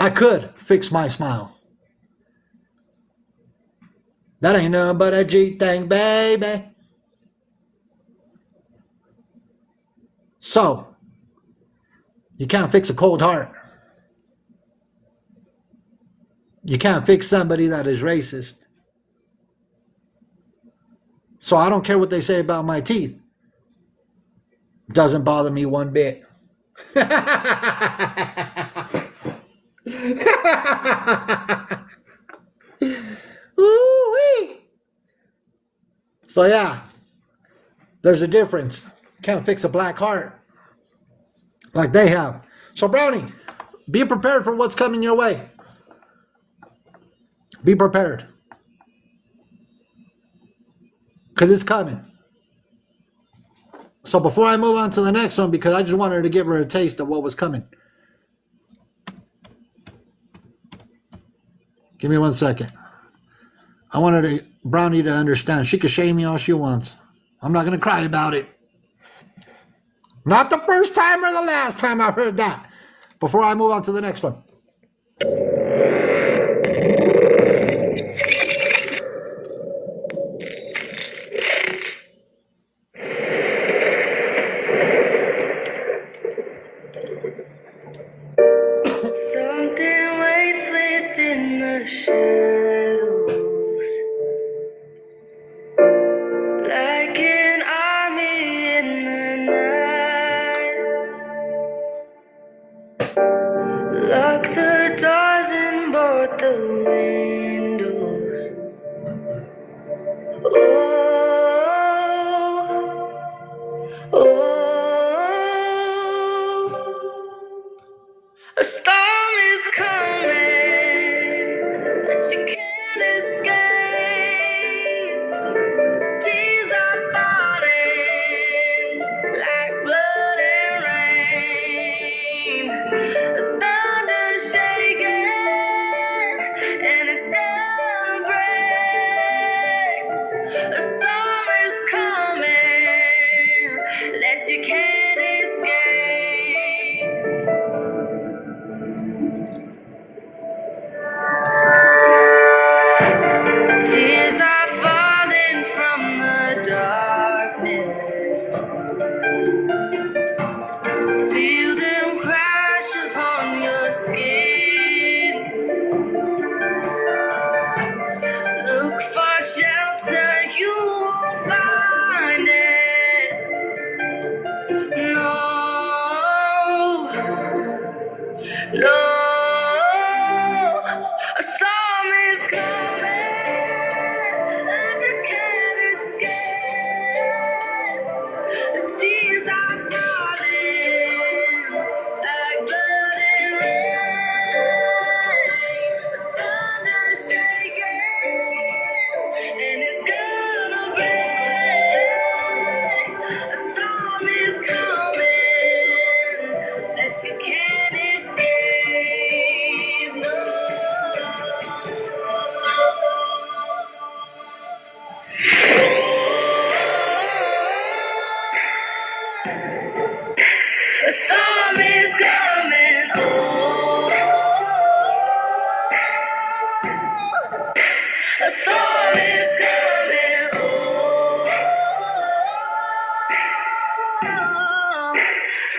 I could fix my smile. That ain't nothing but a G thing, baby. So, you can't fix a cold heart. You can't fix somebody that is racist. So I don't care what they say about my teeth. Doesn't bother me one bit. Ooh-wee. So yeah, there's a difference. Can't fix a black heart like they have. So Brownie, be prepared for what's coming your way. Be prepared. Because it's coming. So before I move on to the next one, because I just wanted to give her a taste of what was coming. Give me 1 second. I wanted Brownie to understand. She can shame me all she wants. I'm not going to cry about it. Not the first time or the last time I heard that. Before I move on to the next one. Something waits within the shadows, like an army in the night. Lock the doors and board the windows. Oh, a storm is coming that you can't escape. Tears are falling like blood and rain. The thunder's shaking and it's gonna break. A storm is coming that you can't escape. Tears are falling from the darkness. Feel them crash upon your skin. Look for shelter, you won't find it. No, no. A storm is coming and you can't escape. The tears are falling like blood and rain. The thunder's shaking and it's gonna break. A storm is coming that you can't escape. No. A storm is coming. Oh, a storm is coming. Oh,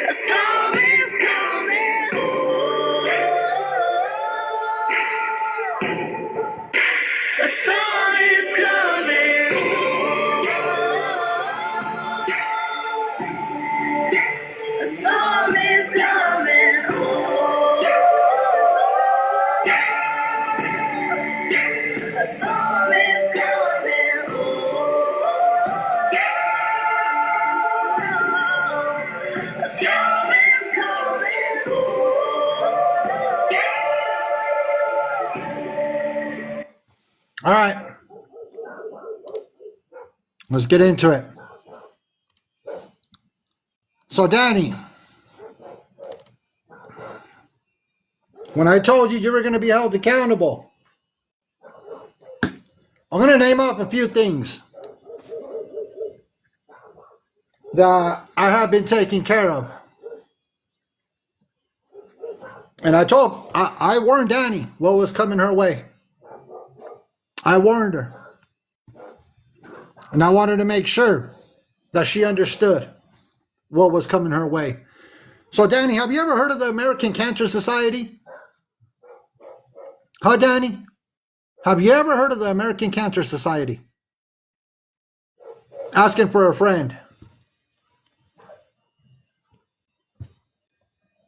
a storm is coming. Oh, a storm is coming. A storm is coming. A storm is coming. A storm is coming. All right. Let's get into it. So, Danny, when I told you you were going to be held accountable, I'm going to name off a few things that I have been taking care of. And I warned Danny what was coming her way. I warned her. And I wanted to make sure that she understood what was coming her way. So, Danny, have you ever heard of the American Cancer Society? Huh, Danny? Have you ever heard of the American Cancer Society? Asking for a friend.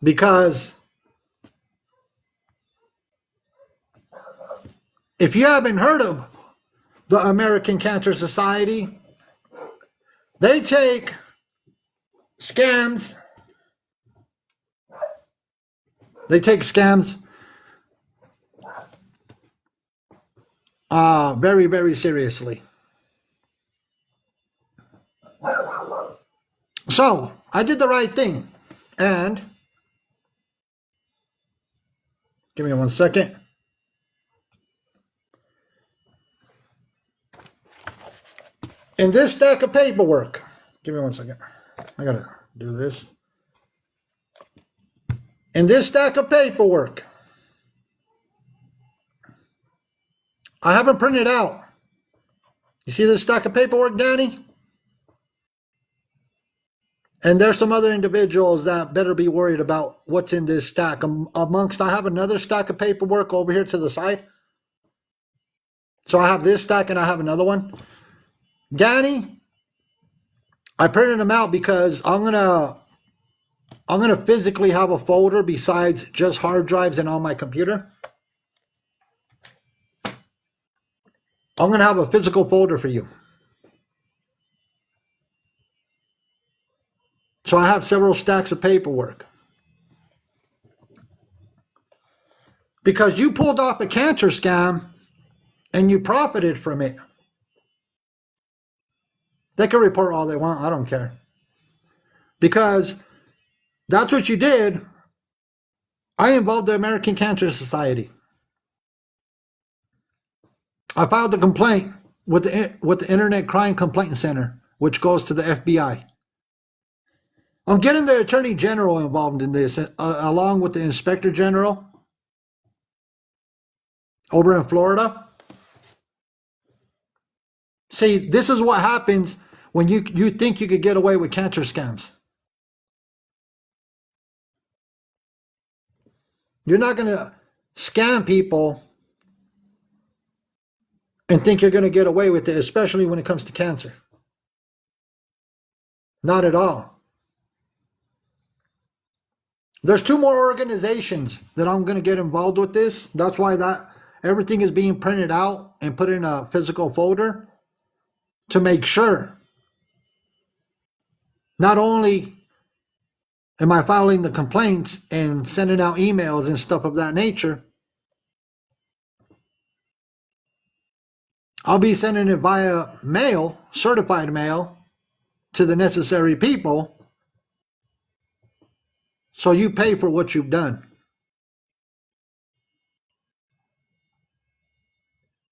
Because if you haven't heard of the American Cancer Society, they take scams. They take scams very, very seriously. So I did the right thing. And give me 1 second. In this stack of paperwork, give me 1 second. I gotta do this. In this stack of paperwork, I haven't printed out. You see this stack of paperwork, Danny? And there's some other individuals that better be worried about what's in this stack. Amongst, I have another stack of paperwork over here to the side. So I have this stack and I have another one. Danny, I printed them out because I'm gonna physically have a folder besides just hard drives and on my computer. I'm gonna have a physical folder for you. So I have several stacks of paperwork. Because you pulled off a cancer scam and you profited from it. They can report all they want. I don't care. Because that's what you did. I involved the American Cancer Society. I filed a complaint with the Internet Crime Complaint Center, which goes to the FBI. I'm getting the Attorney General involved in this, along with the Inspector General over in Florida. See, this is what happens when you think you could get away with cancer scams. You're not going to scam people and think you're going to get away with it, especially when it comes to cancer. Not at all. There's 2 more organizations that I'm going to get involved with this. That's why everything is being printed out and put in a physical folder to make sure. Not only am I filing the complaints and sending out emails and stuff of that nature, I'll be sending it via mail, certified mail, to the necessary people. So you pay for what you've done.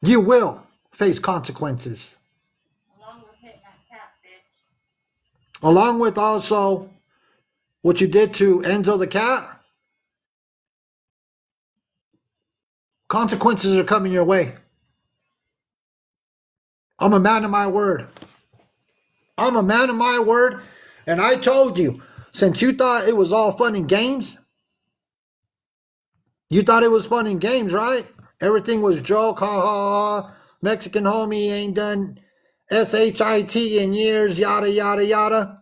You will face consequences. Along with hitting that cat, bitch. Along with also what you did to Enzo the cat. Consequences are coming your way. I'm a man of my word. I'm a man of my word. And I told you, since you thought it was all fun and games, you thought it was fun and games, right? Everything was joke, ha ha ha. Mexican homie ain't done SHIT in years, yada yada yada.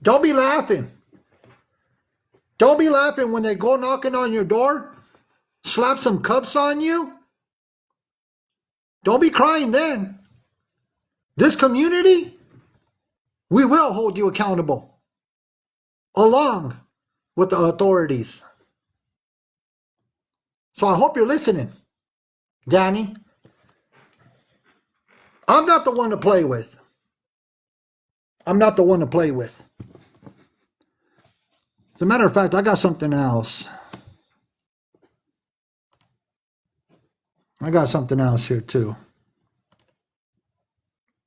Don't be laughing. Don't be laughing when they go knocking on your door, slap some cups on you. Don't be crying then. This community, we will hold you accountable, along with the authorities. So I hope you're listening, Danny. I'm not the one to play with. I'm not the one to play with. As a matter of fact, I got something else. I got something else here too.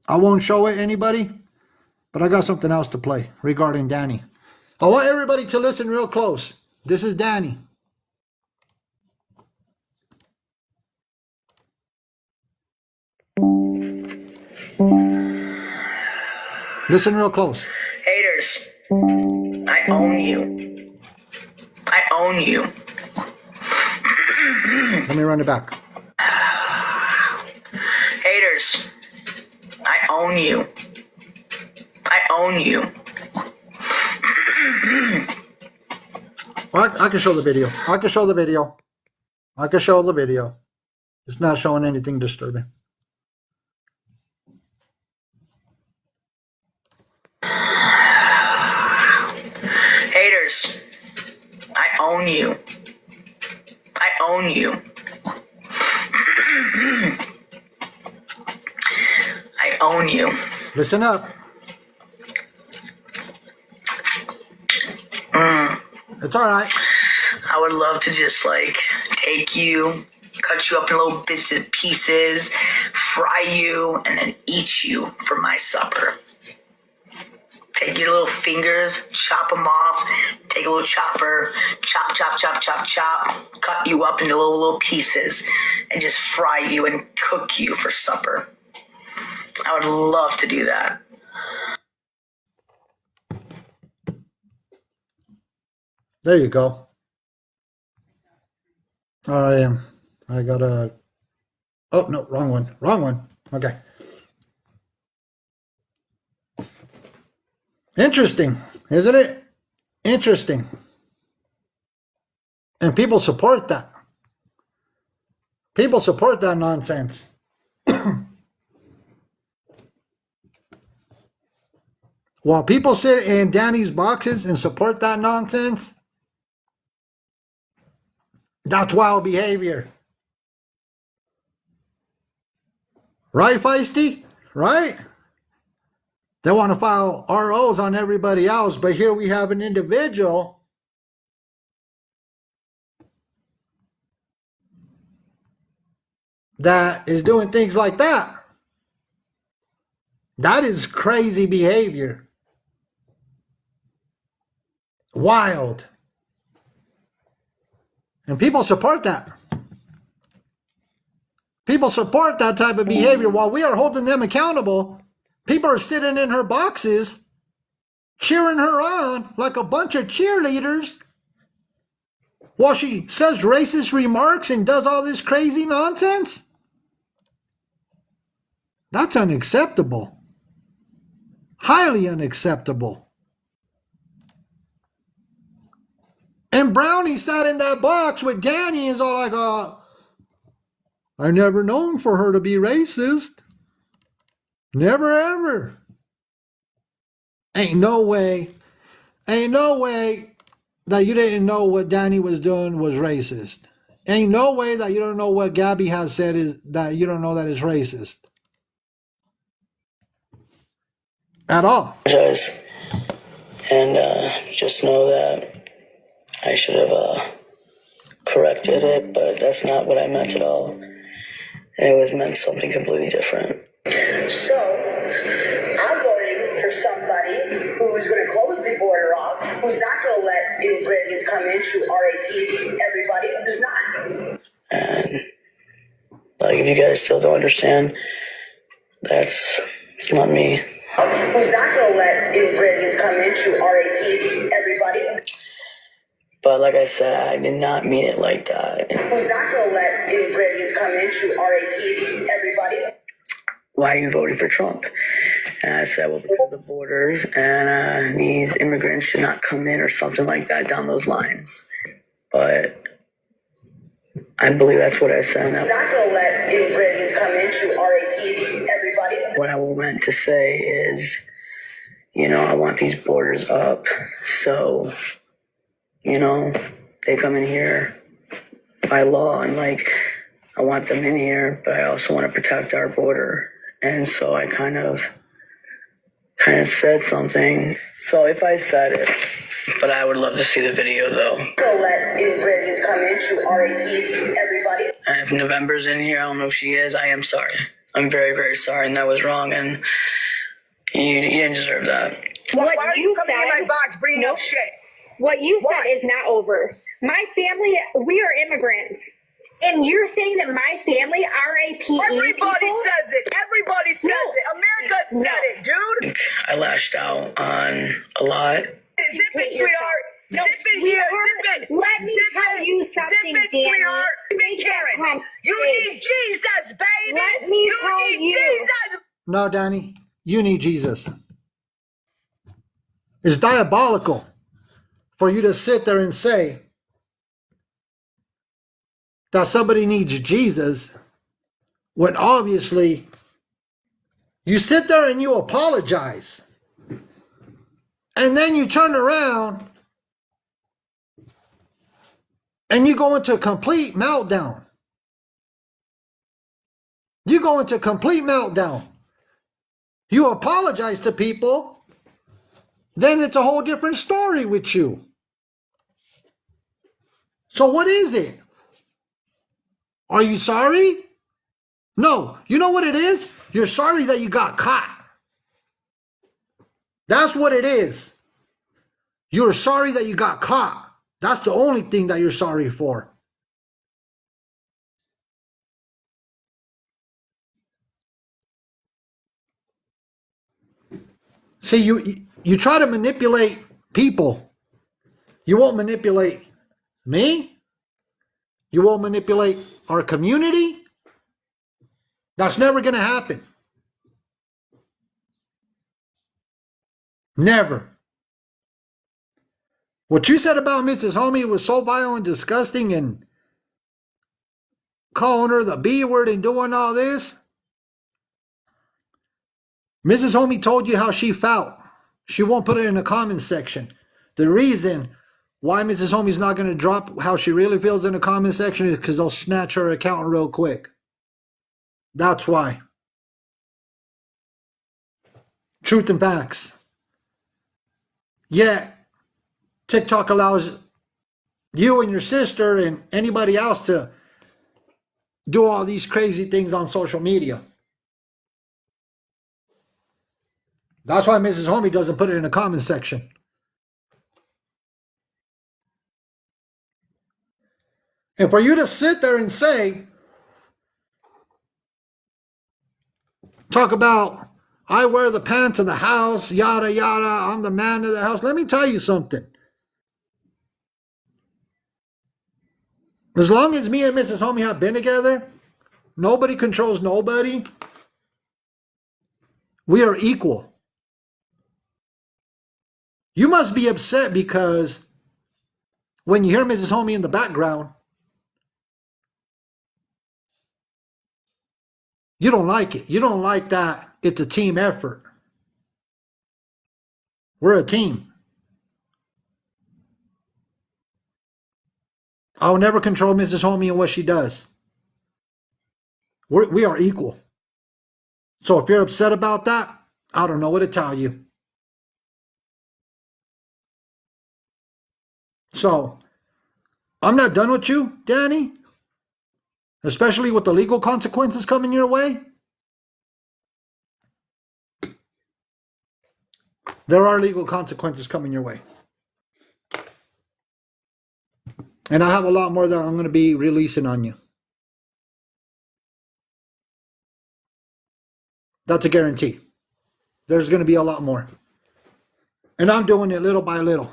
I won't show it anybody, but I got something else to play regarding Danny. I want everybody to listen real close. This is Danny. Listen real close. Haters, I own you. I own you. Let me run it back. Haters, I own you. I own you. Well, I can show the video. I can show the video. I can show the video. It's not showing anything disturbing. Haters, I own you. I own you. I own you. Listen up. It's all right. I would love to just take you, cut you up in little bits and pieces, fry you, and then eat you for my supper. Take your little fingers, chop them off, take a little chopper, chop, chop, chop, chop, chop, cut you up into little pieces, and just fry you and cook you for supper. I would love to do that. There you go. I got a... Oh, no, wrong one. Wrong one. Okay. Interesting, isn't it? Interesting. And people support that. People support that nonsense. While people sit in Danny's boxes and support that nonsense, that's wild behavior. Right, Feisty? Right? They want to file ROs on everybody else, but here we have an individual that is doing things like that. That is crazy behavior. Wild. And people support that. People support that type of behavior while we are holding them accountable. People are sitting in her boxes, cheering her on like a bunch of cheerleaders while she says racist remarks and does all this crazy nonsense. That's unacceptable. Highly unacceptable. And Brownie sat in that box with Danny and is all like, I never known for her to be racist. Never ever. Ain't no way that you didn't know what Danny was doing was racist. Ain't no way that you don't know what Gabby has said is that you don't know that is racist. At all. Apologize. And just know that I should have corrected it, but that's not what I meant at all. It was meant something completely different. So, I'm voting for somebody who's going to close the border off, who's not going to let immigrants come into RAP everybody, who's not. And, if you guys still don't understand, it's not me. Who's not going to let immigrants come into RAP everybody. But like I said, I did not mean it like that. Who's not going to let immigrants come into RAP everybody? Why are you voting for Trump? And I said, well, because of the borders, and these immigrants should not come in or something like that down those lines. But I believe that's what I said. Who's not going to let immigrants come into RAP everybody? What I meant to say is, I want these borders up. So, they come in here by law and I want them in here, but I also want to protect our border. And so I kind of said something. So if I said it, but I would love to see the video though. Don't let immigrants come into RAP, everybody. And if November's in here, I don't know if she is, I am sorry. I'm very, very sorry, and that was wrong. And You didn't deserve that. Why are you you coming in said- my box bringing up shit? What you Why? said is not over. My family, we are immigrants. And you're saying that my family, RAPE Everybody people, says it. Everybody says No. it. America said No. it, dude. I lashed out on a lot. Zip it, sweetheart. No, Zip it here. sweetheart, Zip it. let me Zip tell it. you something, Zip it, Danny. sweetheart. Zip it, Take that Karen. pump, You babe. need Jesus, baby. Let me you tell need you. Jesus. No, Danny, you need Jesus. It's diabolical for you to sit there and say that somebody needs Jesus when obviously you sit there and you apologize. And then you turn around and you go into a complete meltdown. You go into complete meltdown. You apologize to people, then it's a whole different story with you. So what is it? Are you sorry? No. You know what it is? You're sorry that you got caught. That's what it is. You're sorry that you got caught. That's the only thing that you're sorry for. See, you try to manipulate people. You won't manipulate me. You won't manipulate our community. That's never going to happen. Never. What you said about Mrs. Homie was so vile and disgusting, and calling her the B word and doing all this. Mrs. Homie told you how she felt. She won't put it in the comments section. The reason why Mrs. Homie's not going to drop how she really feels in the comment section is because they'll snatch her account real quick. That's why. Truth and facts. Yet, TikTok allows you and your sister and anybody else to do all these crazy things on social media. That's why Mrs. Homie doesn't put it in the comment section. And for you to sit there and say, talk about, I wear the pants in the house, yada, yada, I'm the man of the house. Let me tell you something. As long as me and Mrs. Homie have been together, nobody controls nobody. We are equal. You must be upset because when you hear Mrs. Homie in the background, you don't like it. You don't like that it's a team effort. We're a team. I will never control Mrs. Homie and what she does. We are equal. So if you're upset about that, I don't know what to tell you. So I'm not done with you, Danny. Especially with the legal consequences coming your way. There are legal consequences coming your way. And I have a lot more that I'm going to be releasing on you. That's a guarantee. There's going to be a lot more. And I'm doing it little by little.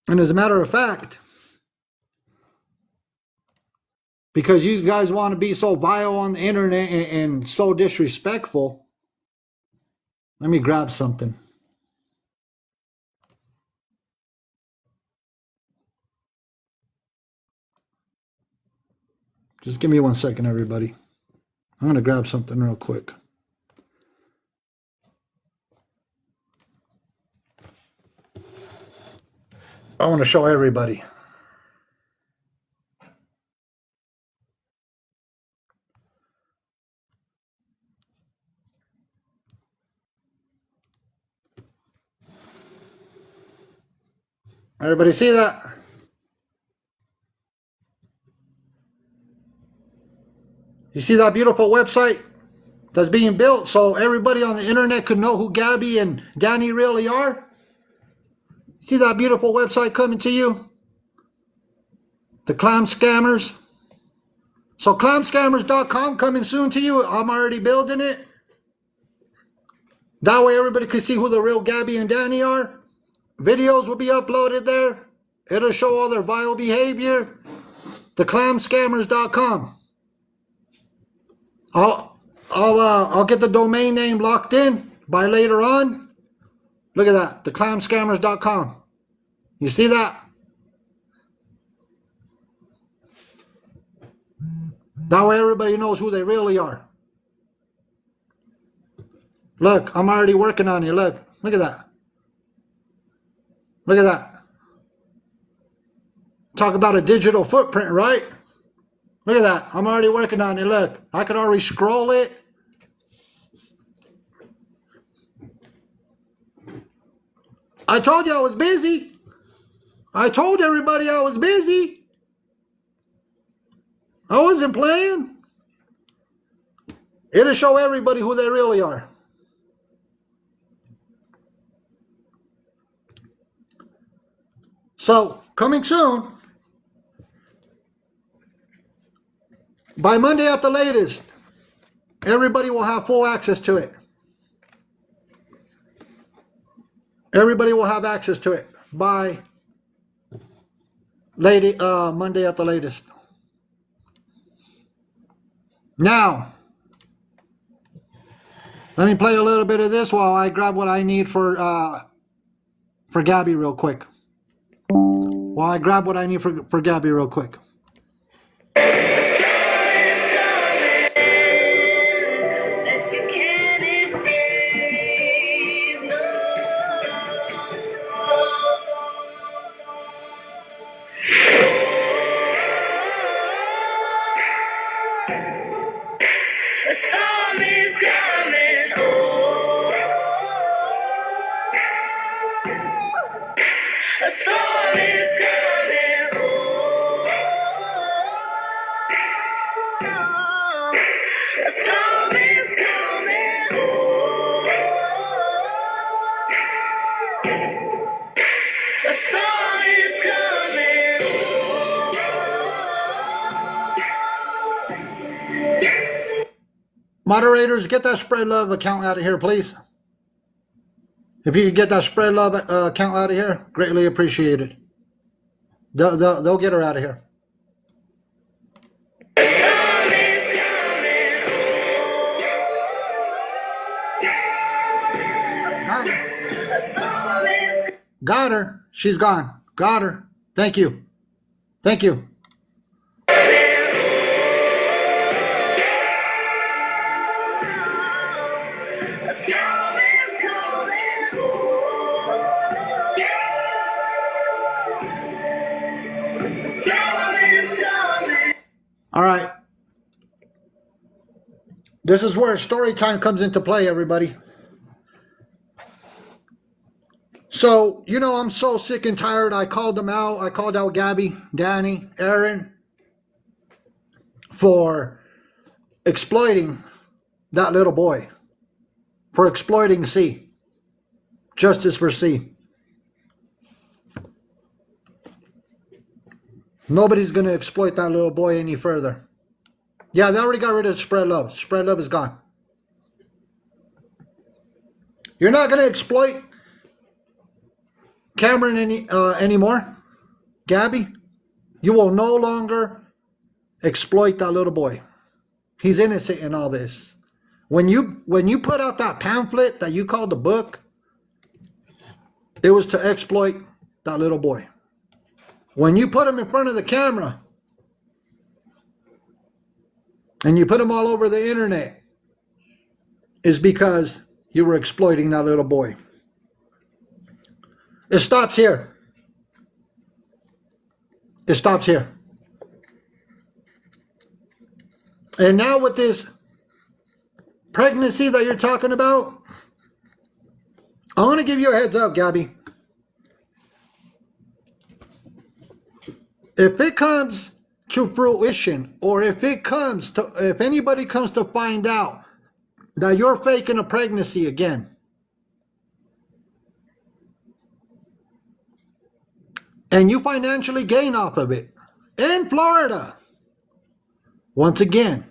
And as a matter of fact, because you guys want to be so vile on the internet and so disrespectful, let me grab something. Just give me 1 second, everybody. I'm going to grab something real quick. I want to show everybody. Everybody see that? You see that beautiful website? that's being built so everybody on the internet could know who Gabby and Danny really are. See that beautiful website coming to you? The Clam Scammers. So clamscammers.com coming soon to you. I'm already building it. That way everybody can see who the real Gabby and Danny are. Videos will be uploaded there. It'll show all their vile behavior. The clamscammers.com. I'll get the domain name locked in by later on. Look at that, the clamscammers.com. You see that? That way everybody knows who they really are. Look, I'm already working on it. Look at that. Look at that. Talk about a digital footprint, right? Look at that. I'm already working on it. Look, I could already scroll it. I told you I was busy. I told everybody I was busy. I wasn't playing. It'll show everybody who they really are. So, coming soon. By Monday at the latest, everybody will have full access to it. Everybody will have access to it by Monday at the latest. Now, let me play a little bit of this while I grab what I need for Gabby real quick. While I grab what I need for Gabby real quick. That you can't escape. No. A storm is coming. Oh. A storm is coming. Oh. A storm is coming. Oh. A storm is coming. Moderators, get that Spread Love account out of here, please. If you could get that Spread Love account out of here, greatly appreciated. They'll get her out of here. A storm is coming. A storm is Got her. She's gone. Got her. Thank you. Thank you. A storm is coming. A storm is coming. All right. This is where story time comes into play, everybody. So, you know, I'm so sick and tired. I called them out. I called out Gabby, Danny, Aaron for exploiting that little boy, for exploiting C. Justice for C. Nobody's going to exploit that little boy any further. Yeah, they already got rid of Spread Love. Spread Love is gone. You're not going to exploit Cameron anymore. Gabby, you will no longer exploit that little boy. He's innocent in all this. When you put out that pamphlet that you called the book, it was to exploit that little boy. When you put him in front of the camera and you put him all over the internet, is because you were exploiting that little boy. It stops here. It stops here. And now with this pregnancy that you're talking about, I want to give you a heads up, Gabby. If it comes to fruition, or if anybody comes to find out that you're faking a pregnancy again. And you financially gain off of it. In Florida. Once again.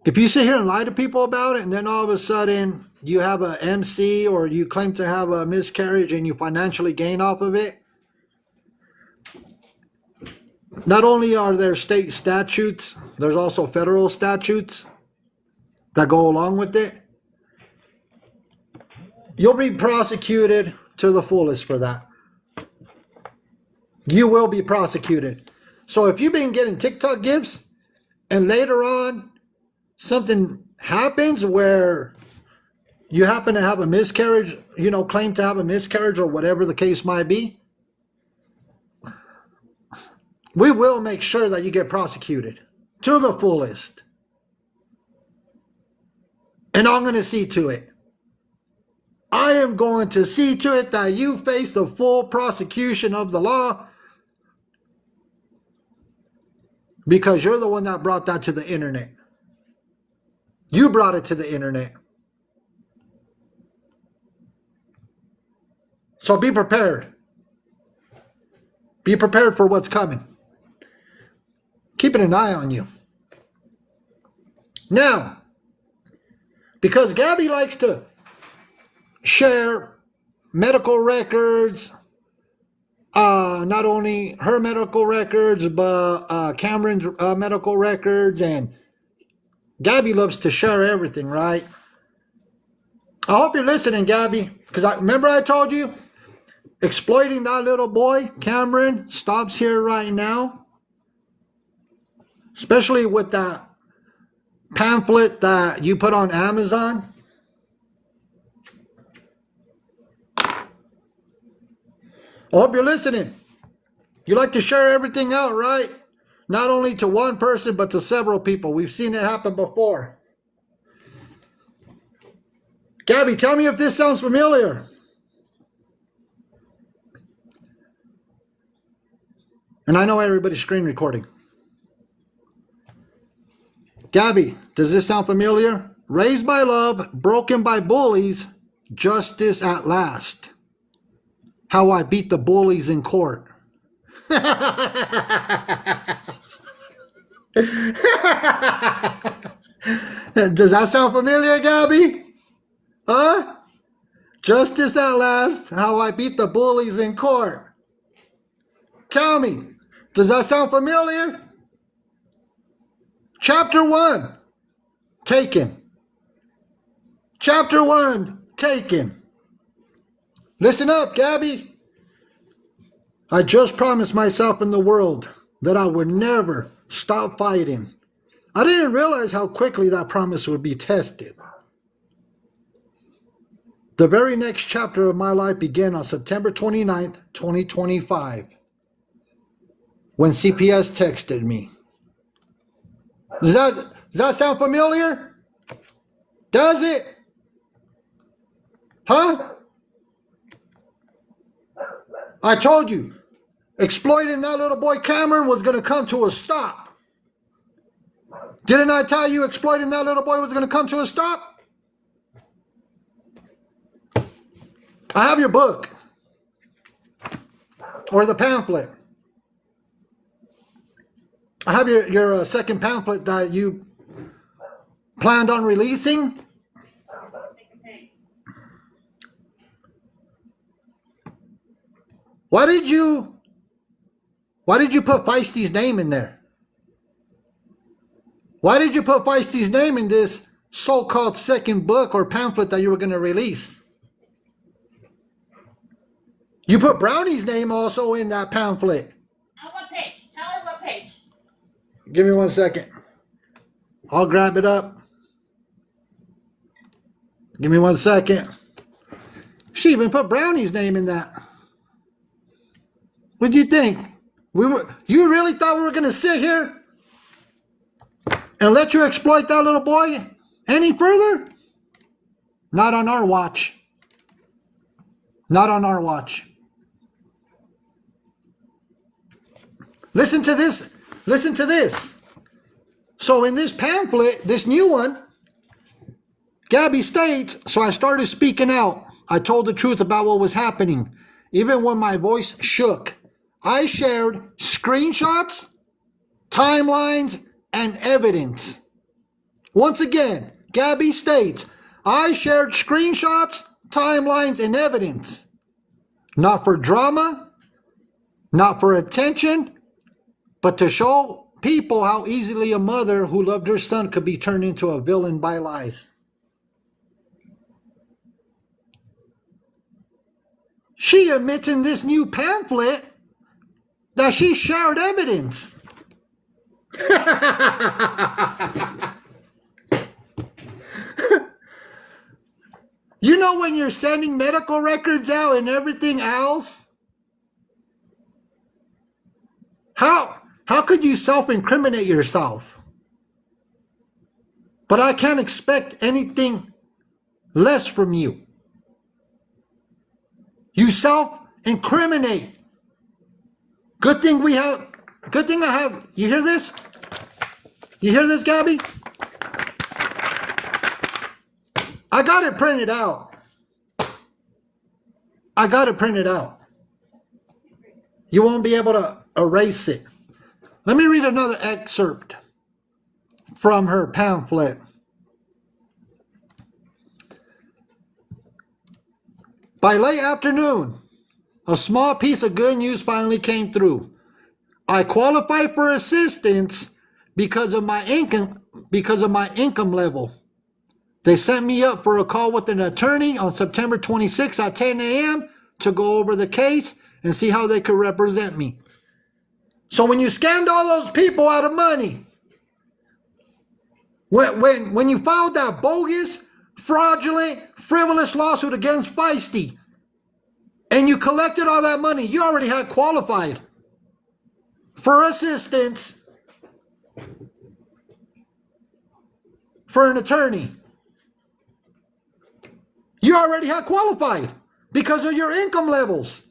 If you sit here and lie to people about it, and then all of a sudden you have a MC or you claim to have a miscarriage and you financially gain off of it, not only are there state statutes, there's also federal statutes that go along with it. You'll be prosecuted to the fullest for that. You will be prosecuted. So if you've been getting TikTok gifts and later on something happens where you happen to have a miscarriage, claim to have a miscarriage or whatever the case might be, we will make sure that you get prosecuted to the fullest. And I'm going to see to it. I am going to see to it that you face the full prosecution of the law, because you're the one that brought that to the internet. You brought it to the internet. So be prepared. Be prepared for what's coming. Keeping an eye on you. Now, because Gabby likes to share medical records, not only her medical records, but Cameron's medical records, and Gabby loves to share everything, right? I hope you're listening, Gabby, because remember I told you, exploiting that little boy, Cameron, stops here right now, especially with that pamphlet that you put on Amazon. I hope you're listening. You like to share everything out, right? Not only to one person, but to several people. We've seen it happen before. Gabby, tell me if this sounds familiar. And I know everybody's screen recording. Gabby, does this sound familiar? Raised by love, broken by bullies, justice at last. How I beat the bullies in court. Does that sound familiar, Gabby? Huh? Justice at last, how I beat the bullies in court. Tell me, does that sound familiar? Chapter 1, taken. Chapter 1, taken. Listen up, Gabby. I just promised myself and the world that I would never stop fighting. I didn't realize how quickly that promise would be tested. The very next chapter of my life began on September 29th, 2025, when CPS texted me. Does that sound familiar? Does it? Huh? I told you, exploiting that little boy Cameron was going to come to a stop. Didn't I tell you exploiting that little boy was going to come to a stop? I have your book. Or the pamphlet. I have your second pamphlet that you planned on releasing. Why did you put Feisty's name in there? Why did you put Feisty's name in this so-called second book or pamphlet that you were going to release? You put Brownie's name also in that pamphlet. On what page? Tell her what page. Give me 1 second. I'll grab it up. Give me 1 second. She even put Brownie's name in that. What do you think? You really thought we were going to sit here and let you exploit that little boy any further? Not on our watch. Not on our watch. Listen to this. listen to this. So in this pamphlet, this new one, Gabby states, so I started speaking out. I told the truth about what was happening, even when my voice shook. I shared screenshots, timelines, and evidence. Once again, Gabby states, I shared screenshots, timelines, and evidence. Not for drama, not for attention, but to show people how easily a mother who loved her son could be turned into a villain by lies. She admits in this new pamphlet that she shared evidence. You know when you're sending medical records out and everything else? How could you self-incriminate yourself? But I can't expect anything less from you. You self-incriminate. Good thing I have, you hear this? You hear this, Gabby? I got it printed out. I got it printed out. You won't be able to erase it. Let me read another excerpt from her pamphlet. By late afternoon, a small piece of good news finally came through. I qualified for assistance because of my income level. They sent me up for a call with an attorney on September 26th at 10 a.m. to go over the case and see how they could represent me. So when you scammed all those people out of money, when you filed that bogus, fraudulent, frivolous lawsuit against Feisty, and you collected all that money, you already had qualified for assistance for an attorney. You already had qualified because of your income levels.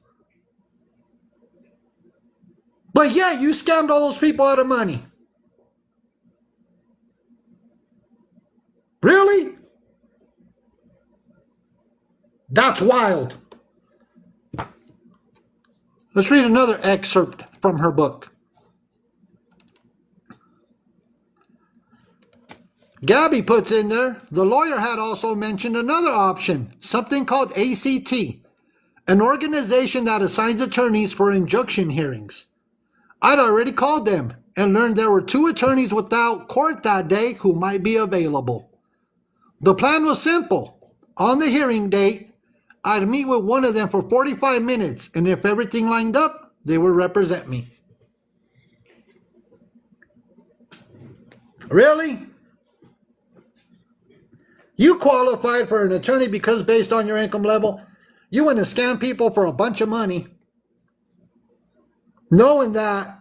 But yeah, you scammed all those people out of money. Really? That's wild. Let's read another excerpt from her book. Gabby puts in there, the lawyer had also mentioned another option, something called ACT, an organization that assigns attorneys for injunction hearings. I'd already called them and learned there were 2 attorneys without court that day who might be available. The plan was simple. On the hearing date, I'd meet with one of them for 45 minutes, and if everything lined up, they would represent me. Really? You qualified for an attorney because based on your income level, you went and scammed people for a bunch of money, knowing that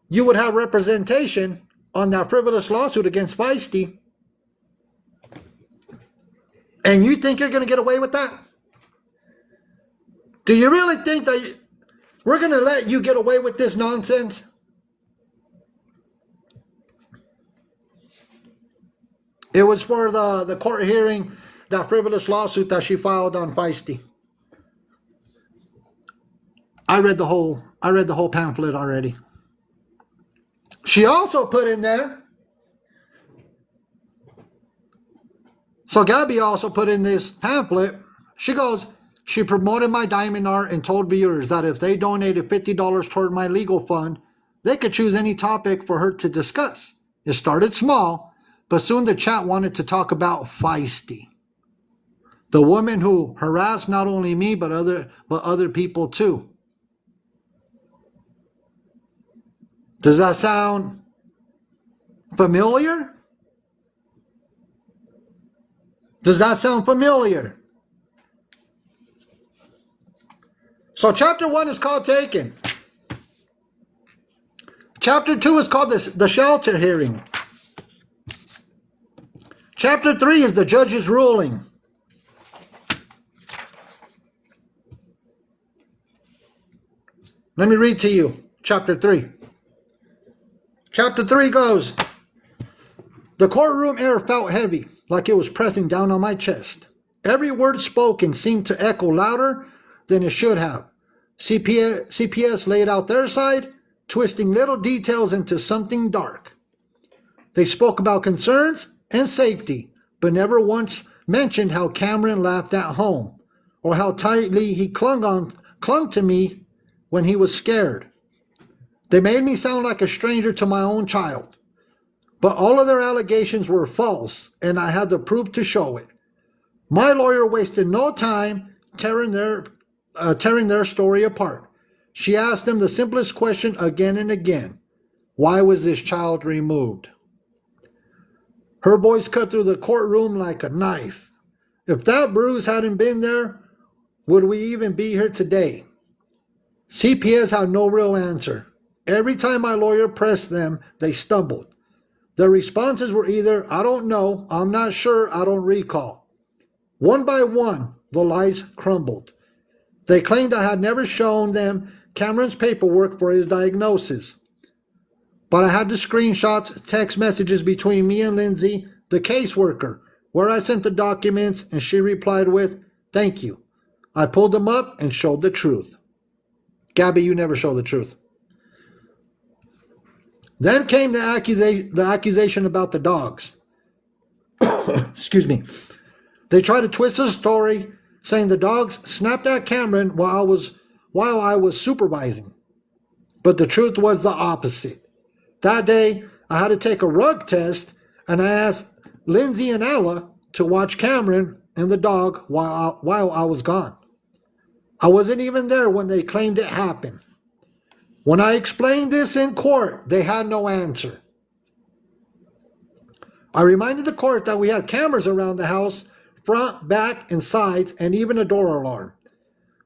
you would have representation on that frivolous lawsuit against Feisty, and you think you're going to get away with that? Do you really think that we're going to let you get away with this nonsense? It was for the court hearing, that frivolous lawsuit that she filed on Feisty. I read the whole pamphlet already. She also put in there, so Gabby also put in this pamphlet, she goes, she promoted my diamond art and told viewers that if they donated $50 toward my legal fund, they could choose any topic for her to discuss. It started small, but soon the chat wanted to talk about Feisty, the woman who harassed not only me but other people too. Does that sound familiar? Does that sound familiar? So chapter 1 is called Taken. Chapter 2 is called the shelter hearing. Chapter 3 is the judge's ruling. Let me read to you chapter 3. Chapter 3 goes, the courtroom air felt heavy, like it was pressing down on my chest. Every word spoken seemed to echo louder than it should have. CPS laid out their side, twisting little details into something dark. They spoke about concerns and safety, but never once mentioned how Cameron laughed at home, or how tightly he clung to me when he was scared. They made me sound like a stranger to my own child. But all of their allegations were false, and I had the proof to show it. My lawyer wasted no time tearing their story apart. She asked them the simplest question again and again. Why was this child removed? Her voice cut through the courtroom like a knife. If that bruise hadn't been there, would we even be here today? CPS had no real answer. Every time my lawyer pressed them, they stumbled. Their responses were either, I don't know, I'm not sure, I don't recall. One by one, the lies crumbled. They claimed I had never shown them Cameron's paperwork for his diagnosis. But I had the screenshots, text messages between me and Lindsay, the caseworker, where I sent the documents and she replied with, thank you. I pulled them up and showed the truth. Gabby, you never show the truth. Then came the accusation about the dogs. Excuse me. They tried to twist the story, saying the dogs snapped at Cameron while I was supervising. But the truth was the opposite. That day, I had to take a rug test, and I asked Lindsay and Ella to watch Cameron and the dog while I was gone. I wasn't even there when they claimed it happened. When I explained this in court, they had no answer. I reminded the court that we had cameras around the house, front, back, and sides, and even a door alarm.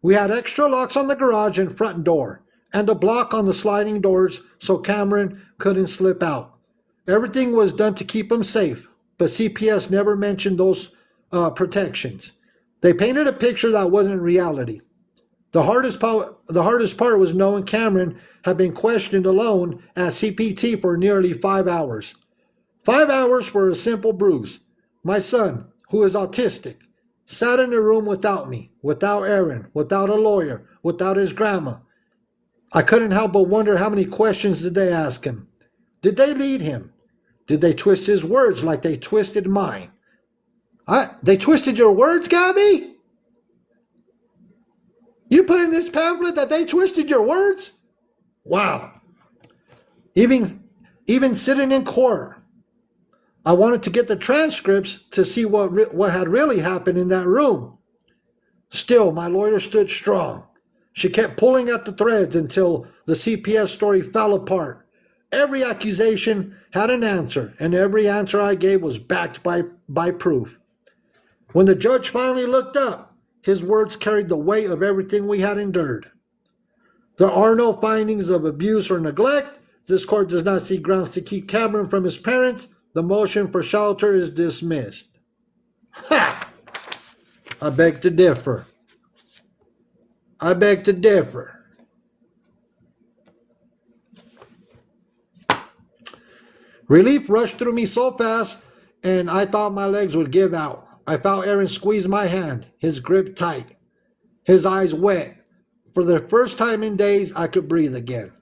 We had extra locks on the garage and front door, and a block on the sliding doors so Cameron couldn't slip out. Everything was done to keep him safe, but CPS never mentioned those protections. They painted a picture that wasn't reality. The hardest part was knowing Cameron had been questioned alone at CPT for nearly 5 hours. 5 hours for a simple bruise. My son, who is autistic, sat in a room without me, without Aaron, without a lawyer, without his grandma. I couldn't help but wonder how many questions did they ask him? Did they lead him? Did they twist his words like they twisted mine? They twisted your words, Gabby? You put in this pamphlet that they twisted your words? Wow. Even sitting in court, I wanted to get the transcripts to see what had really happened in that room. Still, my lawyer stood strong. She kept pulling at the threads until the CPS story fell apart. Every accusation had an answer, and every answer I gave was backed by proof. When the judge finally looked up, his words carried the weight of everything we had endured. There are no findings of abuse or neglect. This court does not see grounds to keep Cameron from his parents. The motion for shelter is dismissed. Ha! I beg to differ. I beg to differ. Relief rushed through me so fast, and I thought my legs would give out. I felt Aaron squeeze my hand, his grip tight, his eyes wet. For the first time in days, I could breathe again.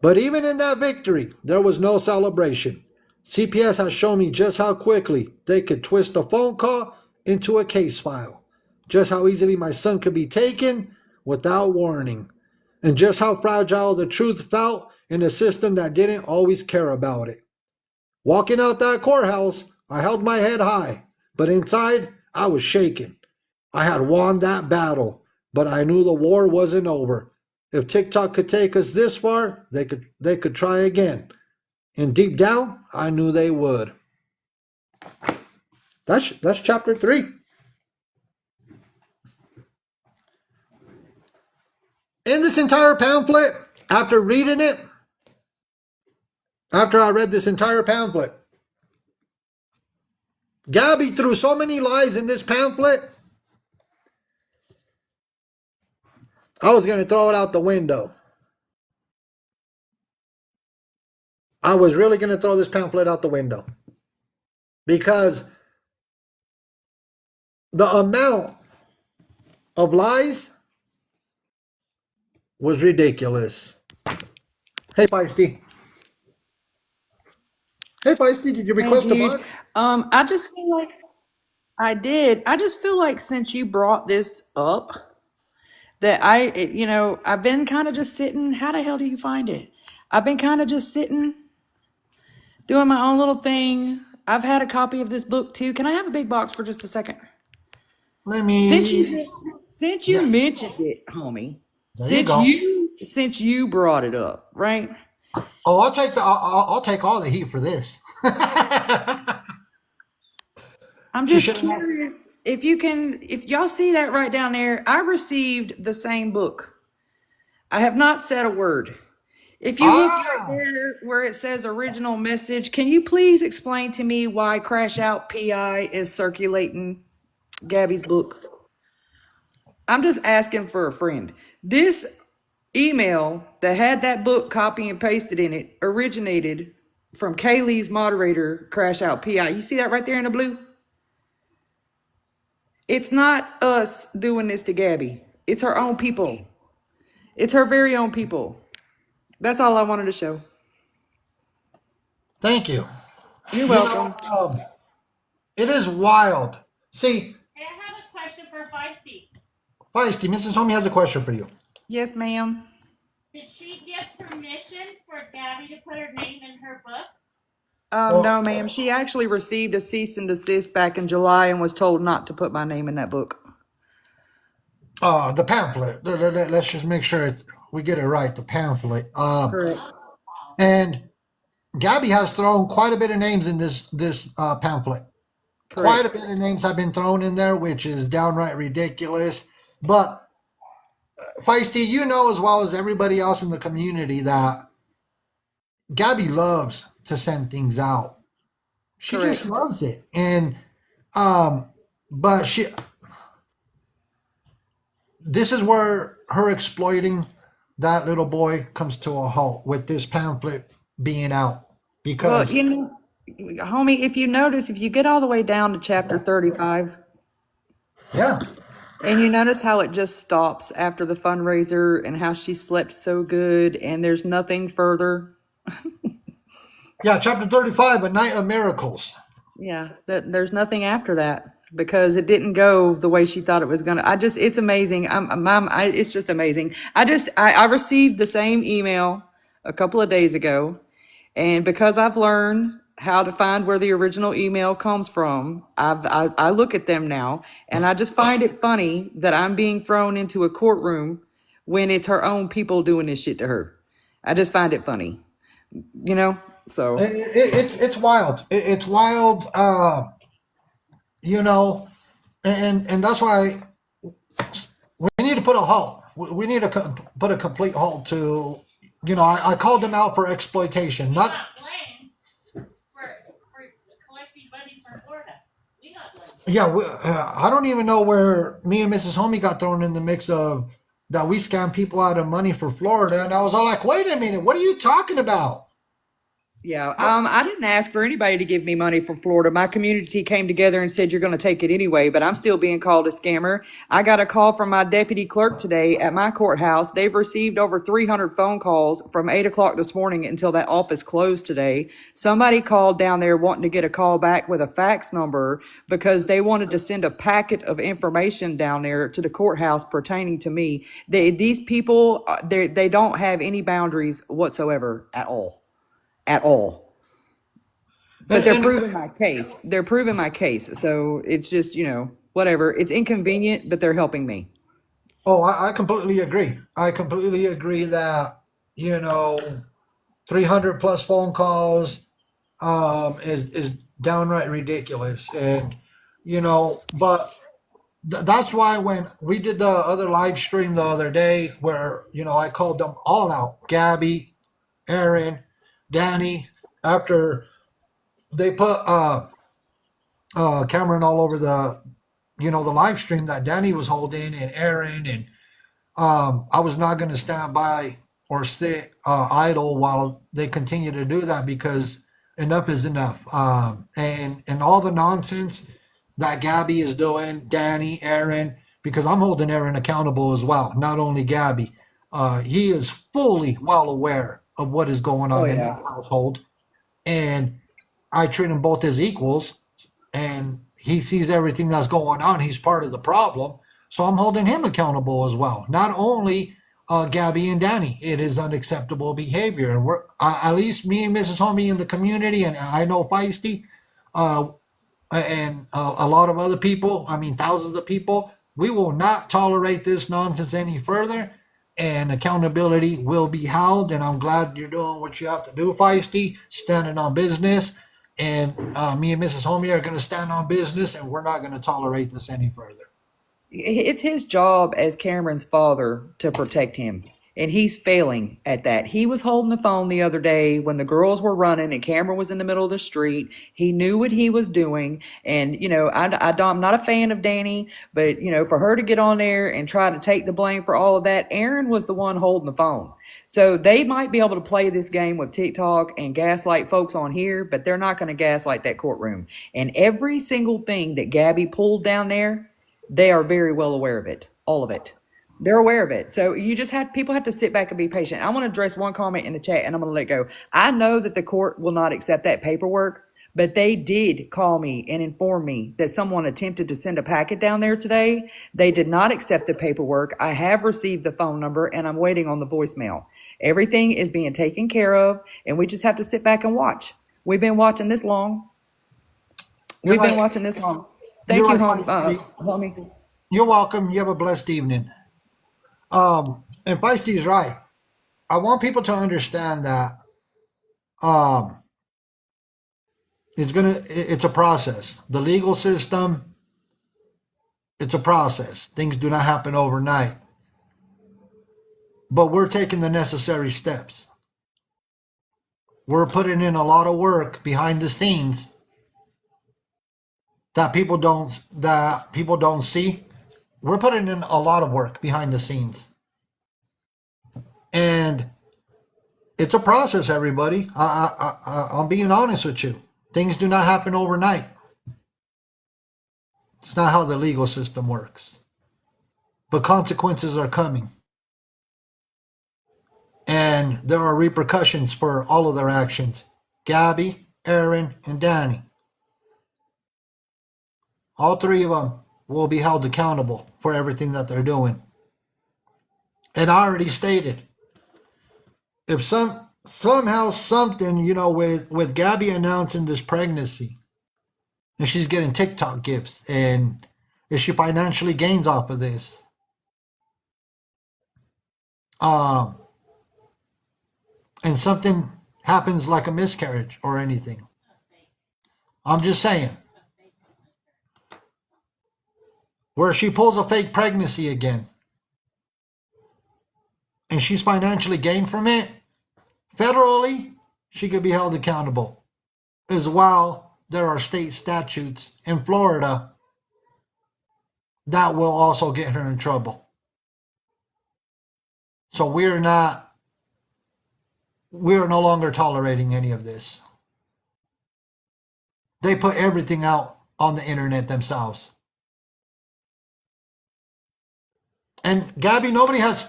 But even in that victory, there was no celebration. CPS has shown me just how quickly they could twist a phone call into a case file, just how easily my son could be taken without warning, and just how fragile the truth felt in a system that didn't always care about it. Walking out that courthouse, I held my head high, but inside, I was shaking. I had won that battle, but I knew the war wasn't over. If TikTok could take us this far, they could try again. And deep down, I knew they would. That's chapter 3. In this entire pamphlet, after I read this entire pamphlet, Gabby threw so many lies in this pamphlet, I was going to throw it out the window. I was really going to throw this pamphlet out the window because the amount of lies was ridiculous. Hey, Feisty. Hey, Feisty, did you Hey, request a dude. box? I just feel like I did. I just feel like since you brought this up, that I've been kind of just sitting. How the hell do you find it? I've been kind of just sitting, doing my own little thing. I've had a copy of this book too. Can I have a big box for just a second? Let Since me. you Yes. mentioned it, homie. There you go. Since you brought it up, right? Oh, I'll take all the heat for this. I'm She just should have asked. curious if y'all see that right down there. I received the same book. I have not said a word. If you look right Ah, there where it says original message, can you please explain to me why Crash Out PI is circulating Gabby's book? I'm just asking for a friend. This email that had that book copy and pasted in it originated from Kaylee's moderator, Crash Out PI. You see that right there in the blue? It's not us doing this to Gabby. It's her own people. It's her very own people. That's all I wanted to show. thank you. You're You know, welcome. it is wild. See, Hey, I have a question for Feisty. Feisty, Mrs. Homie has a question for you. Yes, ma'am. Did she get permission for Gabby to put her name in her book? Well, No, ma'am. She actually received a cease and desist back in July and was told not to put my name in that book. the pamphlet. Let's just make sure we get it right. The pamphlet. Correct. And Gabby has thrown quite a bit of names in this pamphlet. Quite a Correct. bit of names have been thrown in there, which is downright ridiculous. But Feisty, you know as well as everybody else in the community that Gabby loves to send things out. She just Correct. loves it, and but this is where her exploiting that little boy comes to a halt with this pamphlet being out Well, because homie, if you notice, if you get all the way down to chapter 35, yeah, and you notice how it just stops after the fundraiser and how she slept so good and there's nothing further. chapter 35, A Night of Miracles. Yeah, that there's nothing after that because it didn't go the way she thought it was gonna. It's amazing. It's just amazing. I received the same email a couple of days ago, and because I've learned how to find where the original email comes from, I look at them now, and I just find it funny that I'm being thrown into a courtroom when it's her own people doing this shit to her. I just find it funny, you know. So It's wild. It's wild. You know, and that's why we need to put a halt. We need to put a complete halt to. You know, I called them out for exploitation. Not Not blamed for collecting money for Florida. We not blamed. yeah. I don't even know where me and Mrs. Homie got thrown in the mix of that. We scam people out of money for Florida, and I was all like, "Wait a minute, what are you talking about?" yeah, I didn't ask for anybody to give me money from Florida. My community came together and said you're going to take it anyway, but I'm still being called a scammer. I got a call from my deputy clerk today at my courthouse. They've received over 300 phone calls from 8 o'clock this morning until that office closed today. Somebody called down there wanting to get a call back with a fax number because they wanted to send a packet of information down there to the courthouse pertaining to me. These people, they don't have any boundaries whatsoever at all. At all. But And, they're and proving my case. They're proving my case. So it's just, whatever. It's inconvenient, but they're helping me. oh, I completely agree. I completely agree that you know 300 plus phone calls is downright ridiculous, and but that's why when we did the other live stream the other day, where I called them all out, Gabby, Aaron, Danny, after they put Cameron all over the live stream that Danny was holding, and Aaron, and I was not going to stand by or sit idle while they continue to do that, because enough is enough. And all the nonsense that Gabby is doing, Danny, Aaron, because I'm holding Aaron accountable as well, not only Gabby. He is fully well aware of what is going Oh on in yeah. that household, and I treat them both as equals. And he sees everything that's going on. He's part of the problem, so I'm holding him accountable as well. Not only Gabby and Danny, it is unacceptable behavior, and we're at least me and Mrs. Homie in the community, and I know Feisty, and a lot of other people. I mean, thousands of people. We will not tolerate this nonsense any further, and accountability will be held. And I'm glad you're doing what you have to do, Feisty, standing on business. And me and Mrs. Homie are going to stand on business, and we're not going to tolerate this any further. It's his job as Cameron's father to protect him. And he's failing at that. He was holding the phone the other day when the girls were running and Cameron was in the middle of the street. He knew what he was doing. And, I'm not a fan of Danny, but, for her to get on there and try to take the blame for all of that, Aaron was the one holding the phone. So they might be able to play this game with TikTok and gaslight folks on here, but they're not going to gaslight that courtroom. And every single thing that Gabby pulled down there, they are very well aware of it. All of it. They're aware of it. So people have to sit back and be patient. I want to address one comment in the chat and I'm going to let go. I know that the court will not accept that paperwork, but they did call me and inform me that someone attempted to send a packet down there today. They did not accept the paperwork. I have received the phone number and I'm waiting on the voicemail. Everything is being taken care of and we just have to sit back and watch. We've been watching this long. You're We've been right. watching this long. Thank You're you, right, homie. You're welcome. You have a blessed evening. And Feisty is right. I want people to understand that it's a process. The legal system, it's a process. Things do not happen overnight. But we're taking the necessary steps. We're putting in a lot of work behind the scenes that people don't see. We're putting in a lot of work behind the scenes. And it's a process, everybody. I'm being honest with you. Things do not happen overnight. It's not how the legal system works. But consequences are coming. And there are repercussions for all of their actions. Gabby, Aaron, and Danny. All three of them will be held accountable for everything that they're doing. And I already stated, if somehow something, with Gabby announcing this pregnancy, and she's getting TikTok gifts, and if she financially gains off of this, and something happens like a miscarriage or anything, I'm just saying, where she pulls a fake pregnancy again, and she's financially gained from it, federally, she could be held accountable. As well, there are state statutes in Florida that will also get her in trouble. So we're no longer tolerating any of this. They put everything out on the internet themselves. And Gabby, nobody has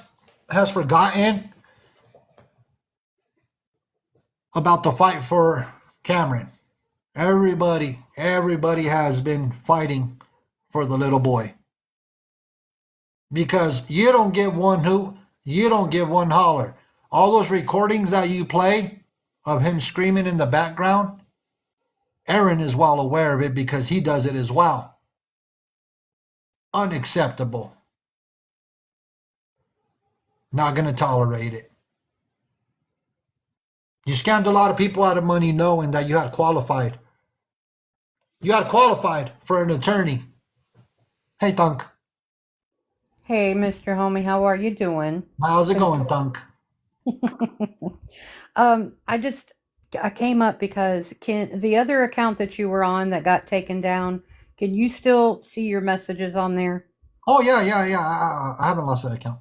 forgotten about the fight for Cameron. Everybody has been fighting for the little boy. Because you don't get one hoot, you don't get one holler. All those recordings that you play of him screaming in the background, Aaron is well aware of it because he does it as well. Unacceptable. Not going to tolerate it. You scammed a lot of people out of money knowing that you had qualified. You had qualified for an attorney. Hey, Thunk. Hey, Mr. Homie, how are you doing? How's it going, Thunk? I came up because the other account that you were on that got taken down, can you still see your messages on there? Oh, yeah. I haven't lost that account.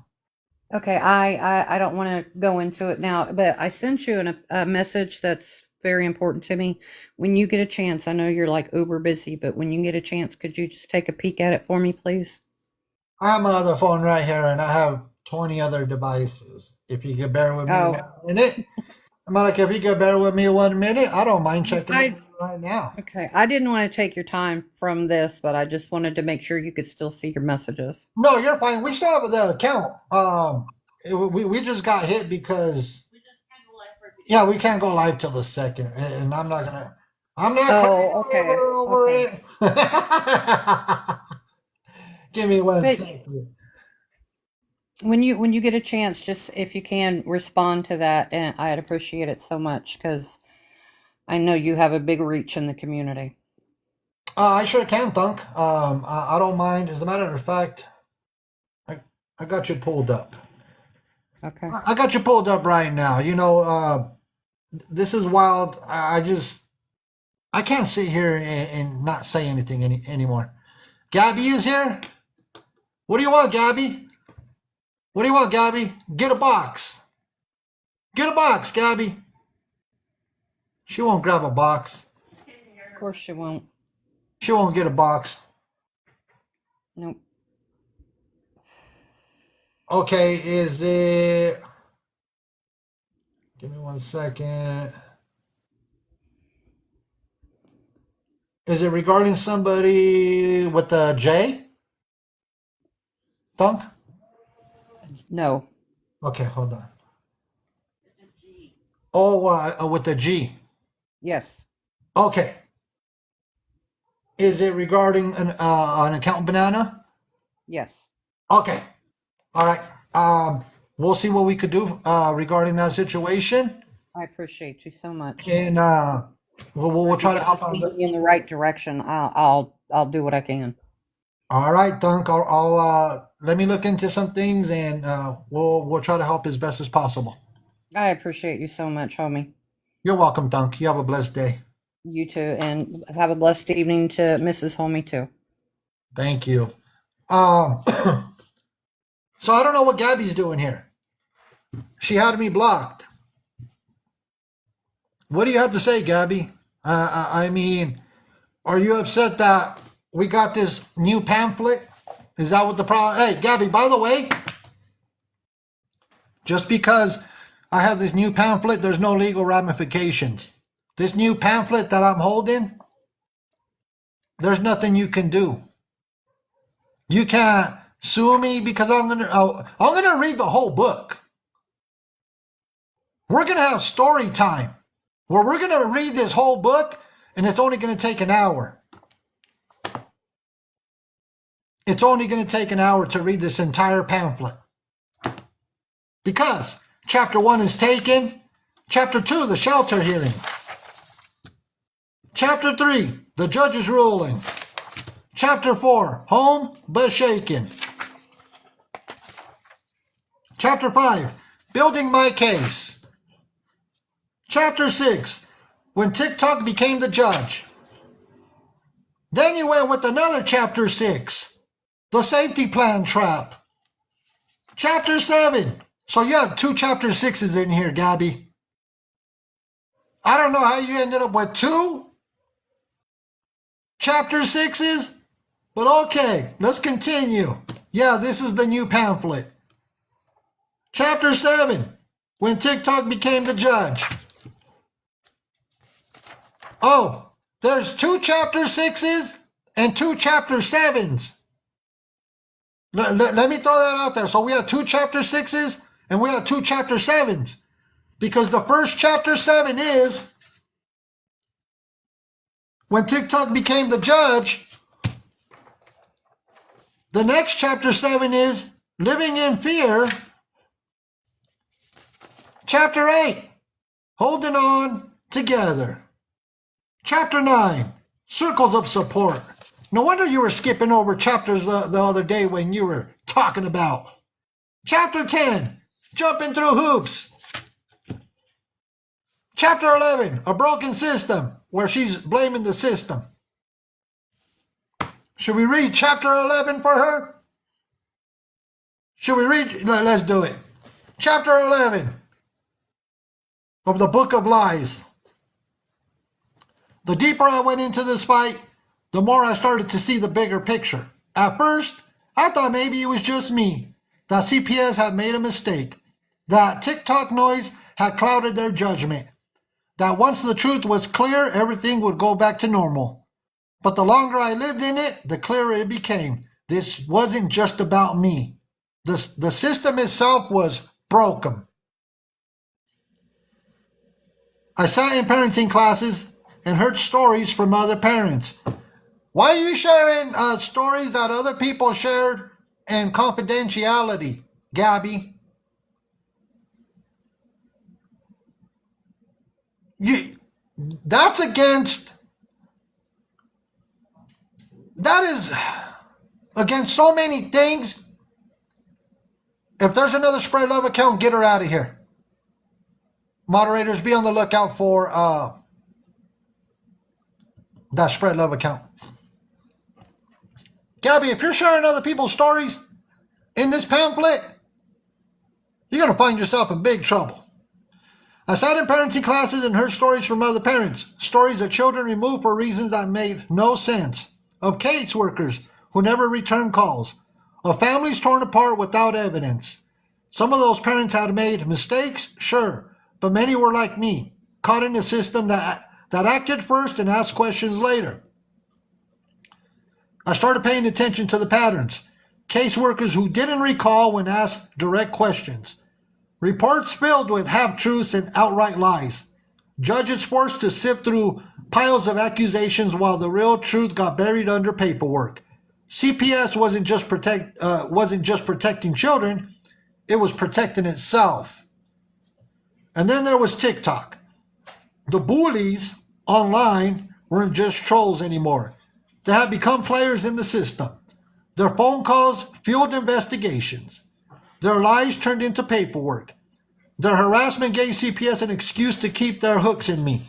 Okay, I don't want to go into it now, but I sent you a message that's very important to me. When you get a chance, I know you're like uber busy, but when you get a chance, could you just take a peek at it for me, please? I have my other phone right here, and I have 20 other devices. If you could bear with me Oh, 1 minute, I'm like, if you could bear with me 1 minute, I don't mind checking I it right now. okay. I didn't want to take your time from this, but I just wanted to make sure you could still see your messages. No, you're fine. We still have the account. We just got hit because We just can't go live for a video. yeah, we can't go live till the 2nd, and I'm not Oh, okay, over okay. it. Give me one But second. when you get a chance, just if you can respond to that, and I'd appreciate it so much because I know you have a big reach in the community. I sure can, Thunk. I don't mind. As a matter of fact, I got you pulled up. Okay. I got you pulled up right now. You know, this is wild. I can't sit here and not say anything anymore. Gabby is here. What do you want, Gabby? What do you want, Gabby? Get a box. Get a box, Gabby. She won't grab a box. Of course you won't. She won't get a box. Nope. Okay, is it... Give me 1 second. Is it regarding somebody with a J? Thunk? No. Okay, hold on. It's a G. Oh, with the G. Yes. Okay. Is it regarding an account banana? Yes. Okay. All right. We'll see what we could do regarding that situation, I appreciate you so much. and we'll try to help out. Lead me in the right direction. I'll do what I can. All right, Thunk. I'll let me look into some things, and we'll try to help as best as possible. I appreciate you so much, homie. You're welcome, Thunk. You have a blessed day. You too, and have a blessed evening to Mrs. Homie too. Thank you. So I don't know what Gabby's doing here. She had me blocked. What do you have to say, Gabby? I mean, are you upset that we got this new pamphlet? Is that what the problem? Hey, Gabby, by the way, just because I have this new pamphlet, there's no legal ramifications. This new pamphlet that I'm holding, there's nothing you can do. You can't sue me because I'm gonna read the whole book. We're gonna have story time where we're gonna read this whole book, and it's only gonna take an hour. It's only gonna take an hour to read this entire pamphlet. Because chapter 1 is taken, chapter 2, the shelter hearing, chapter 3, the judge's ruling, chapter 4, home but shaken, chapter 5, building my case, chapter 6, when TikTok became the judge. Then you went with another chapter 6, the safety plan trap, chapter 7. So you have 2 chapter 6s in here, Gabby. I don't know how you ended up with 2 chapter 6s, but okay, let's continue. Yeah, this is the new pamphlet. Chapter 7, when TikTok became the judge. Oh, there's 2 chapter 6s and 2 chapter 7s. Let me throw that out there. So we have 2 chapter 6s and we have 2 chapter 7s. Because the first chapter 7 is when TikTok became the judge. The next chapter 7 is living in fear. Chapter 8, holding on together. Chapter 9, circles of support. No wonder you were skipping over chapters the other day when you were talking about. Chapter 10, jumping through hoops. Chapter 11, a broken system, where she's blaming the system. Should we read chapter 11 for her? Should we read? Let's do it. Chapter 11 of the Book of Lies. The deeper I went into this fight, the more I started to see the bigger picture. At first, I thought maybe it was just me, that CPS had made a mistake, that TikTok noise had clouded their judgment, that once the truth was clear, everything would go back to normal. But the longer I lived in it, the clearer it became. This wasn't just about me. The system itself was broken. I sat in parenting classes and heard stories from other parents. Why are you sharing stories that other people shared in confidentiality, Gabby? That is against so many things. If there's another Spread Love account, get her out of here. Moderators, be on the lookout for that Spread Love account. Gabby, if you're sharing other people's stories in this pamphlet, you're going to find yourself in big trouble. I sat in parenting classes and heard stories from other parents, stories of children removed for reasons that made no sense, of caseworkers who never returned calls, of families torn apart without evidence. Some of those parents had made mistakes, sure, but many were like me, caught in a system that acted first and asked questions later. I started paying attention to the patterns. Caseworkers who didn't recall when asked direct questions. Reports filled with half-truths and outright lies. Judges forced to sift through piles of accusations while the real truth got buried under paperwork. CPS wasn't just protecting children, it was protecting itself. And then there was TikTok. The bullies online weren't just trolls anymore. They had become players in the system. Their phone calls fueled investigations. Their lies turned into paperwork. Their harassment gave CPS an excuse to keep their hooks in me.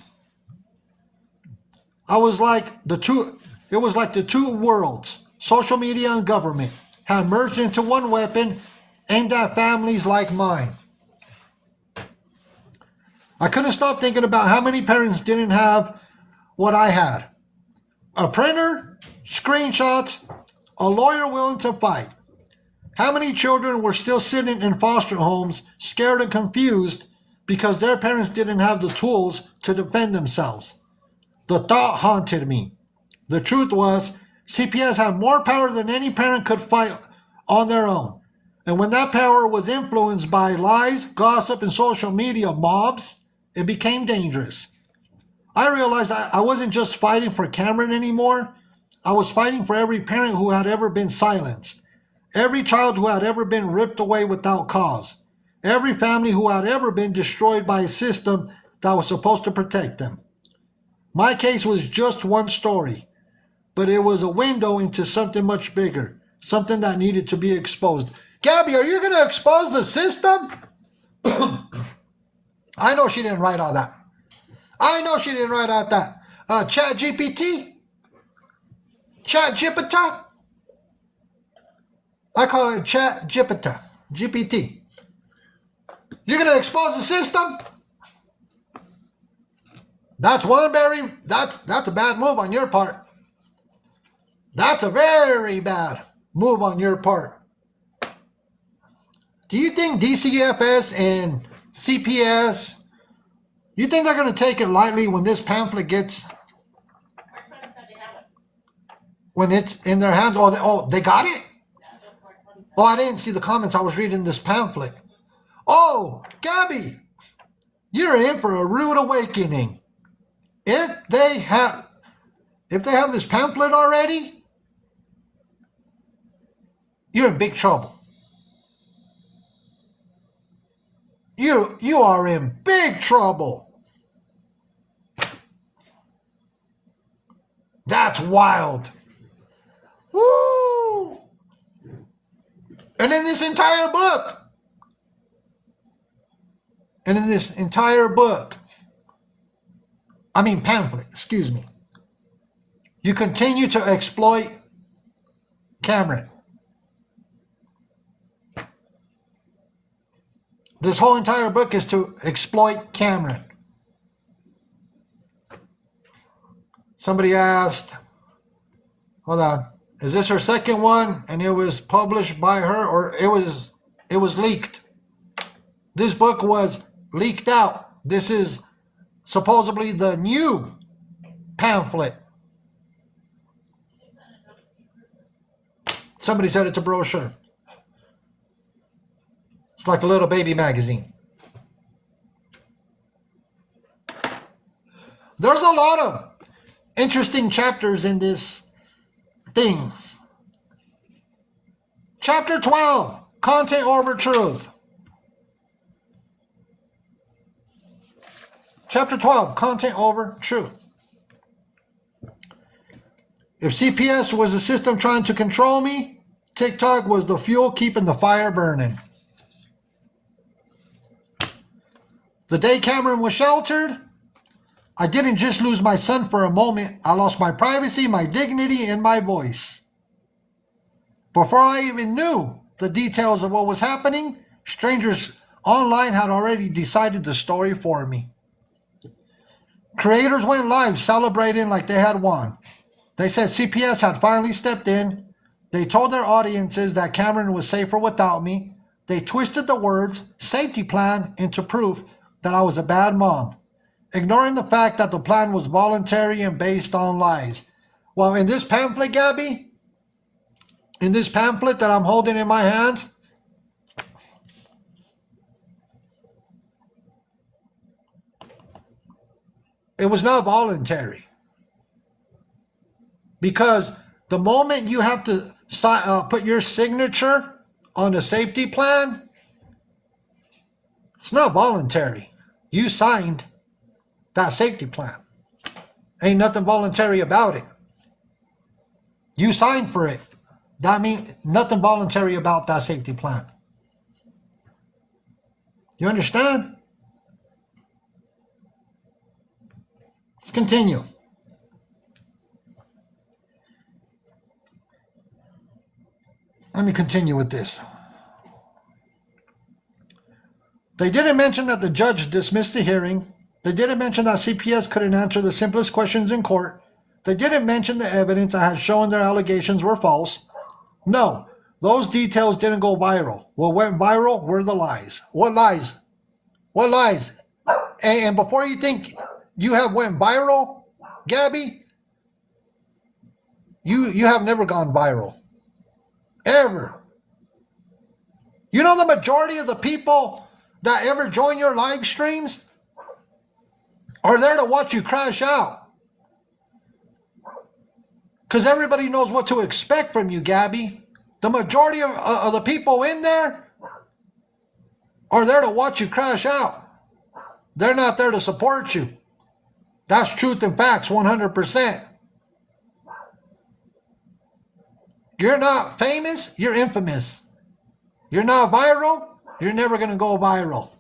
It was like the two worlds, social media and government, had merged into one weapon aimed at families like mine. I couldn't stop thinking about how many parents didn't have what I had. A printer, screenshots, a lawyer willing to fight. How many children were still sitting in foster homes, scared and confused because their parents didn't have the tools to defend themselves? The thought haunted me. The truth was, CPS had more power than any parent could fight on their own. And when that power was influenced by lies, gossip, and social media mobs, it became dangerous. I realized I wasn't just fighting for Cameron anymore. I was fighting for every parent who had ever been silenced. Every child who had ever been ripped away without cause. Every family who had ever been destroyed by a system that was supposed to protect them. My case was just one story, but it was a window into something much bigger, something that needed to be exposed. Gabby, are you going to expose the system? I know she didn't write all that. I know she didn't write out that. Chat GPT? Chat Jipita? I call it Chat Jipita. GPT. You're going to expose the system? That's that's a bad move on your part. That's a very bad move on your part. Do you think DCFS and CPS, you think they're going to take it lightly when this pamphlet gets, Our friends said they have it. when it's in their hands? Oh, they got it? Oh, I didn't see the comments. I was reading this pamphlet. Oh, Gabby, you're in for a rude awakening. If they have this pamphlet already, you're in big trouble. You are in big trouble. That's wild. Woo! And in this entire book, pamphlet, excuse me, you continue to exploit Cameron. This whole entire book is to exploit Cameron. Somebody asked, hold on, is this her second one and it was published by her, or it was leaked? This book was leaked out. This is supposedly the new pamphlet. Somebody said it's a brochure. It's like a little baby magazine. There's a lot of interesting chapters in this thing. Chapter 12, Content Over Truth. Chapter 12, Content Over Truth. If CPS was a system trying to control me, TikTok was the fuel keeping the fire burning. The day Cameron was sheltered, I didn't just lose my son for a moment. I lost my privacy, my dignity, and my voice. Before I even knew the details of what was happening, strangers online had already decided the story for me. Creators went live celebrating like they had won. They said CPS had finally stepped in. They told their audiences that Cameron was safer without me. They twisted the words safety plan into proof that I was a bad mom, ignoring the fact that the plan was voluntary and based on lies. Well, in this pamphlet, Gabby, in this pamphlet that I'm holding in my hands, it was not voluntary. Because the moment you have to put your signature on the safety plan, it's not voluntary. You signed that safety plan. Ain't nothing voluntary about it. You signed for it. That means nothing voluntary about that safety plan. You understand? Let's continue. Let me continue with this. They didn't mention that the judge dismissed the hearing. They didn't mention that CPS couldn't answer the simplest questions in court. They didn't mention the evidence that had shown their allegations were false. No, those details didn't go viral. What went viral were the lies. What lies? What lies? And before you think you have went viral, Gabby, you have never gone viral. Ever. You know the majority of the people that ever join your live streams are there to watch you crash out. Because everybody knows what to expect from you, Gabby. The majority of the people in there are there to watch you crash out. They're not there to support you. That's truth and facts, 100%. You're not famous, you're infamous. You're not viral, you're never going to go viral.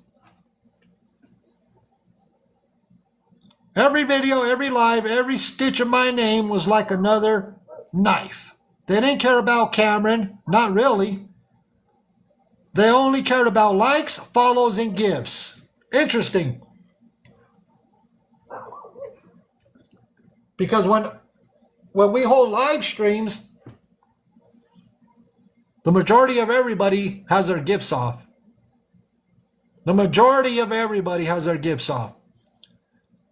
Every video, every live, every stitch of my name was like another knife. They didn't care about Cameron, not really. They only cared about likes, follows, and gifts. Interesting. Because when we hold live streams, the majority of everybody has their gifts off. The majority of everybody has their gifts off.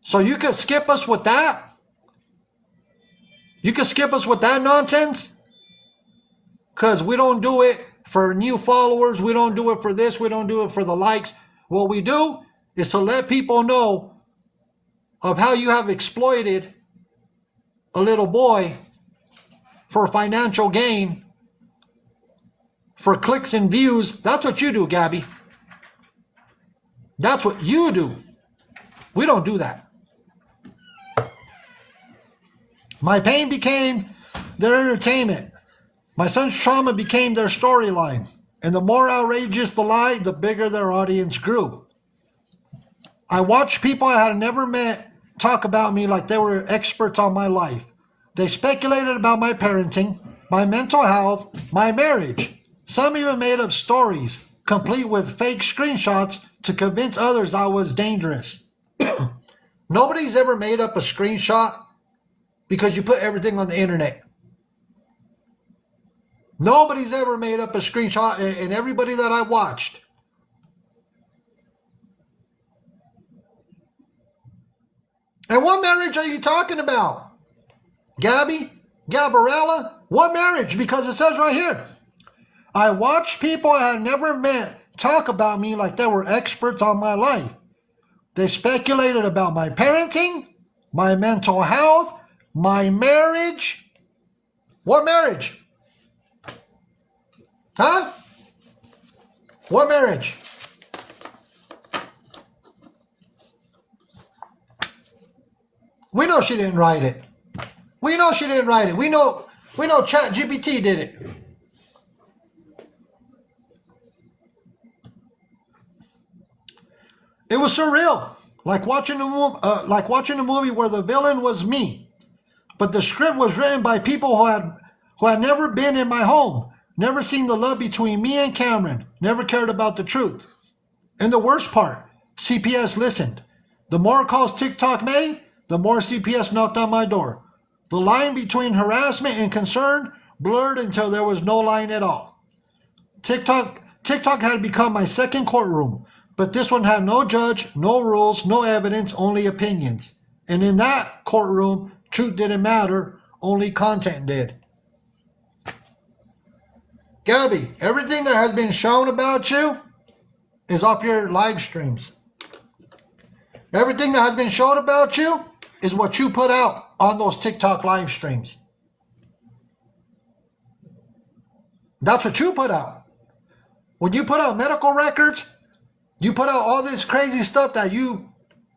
So you can skip us with that? You can skip us with that nonsense? Because we don't do it for new followers. We don't do it for this. We don't do it for the likes. What we do is to let people know of how you have exploited a little boy for financial gain, for clicks and views. That's what you do, Gabby. That's what you do. We don't do that. My pain became their entertainment. My son's trauma became their storyline. And the more outrageous the lie, the bigger their audience grew. I watched people I had never met talk about me like they were experts on my life. They speculated about my parenting, my mental health, my marriage. Some even made up stories complete with fake screenshots to convince others I was dangerous. Nobody's ever made up a screenshot because you put everything on the internet. Nobody's ever made up a screenshot, and everybody that I watched. And what marriage are you talking about? Gabby? Gabriella? What marriage? Because it says right here, I watched people I had never met talk about me like they were experts on my life. They speculated about my parenting, my mental health, my marriage. What marriage? Huh? What marriage? We know she didn't write it. We know she didn't write it. We know ChatGPT did it. It was surreal, like watching a movie where the villain was me, but the script was written by people who had never been in my home, never seen the love between me and Cameron, never cared about the truth. And the worst part, CPS listened. The more calls TikTok made, the more CPS knocked on my door. The line between harassment and concern blurred until there was no line at all. TikTok had become my second courtroom, but this one had no judge, no rules, no evidence, only opinions. And in that courtroom, truth didn't matter, only content did. Gabby, everything that has been shown about you is off your live streams. Everything that has been shown about you is what you put out on those TikTok live streams. That's what you put out. When you put out medical records, you put out all this crazy stuff that you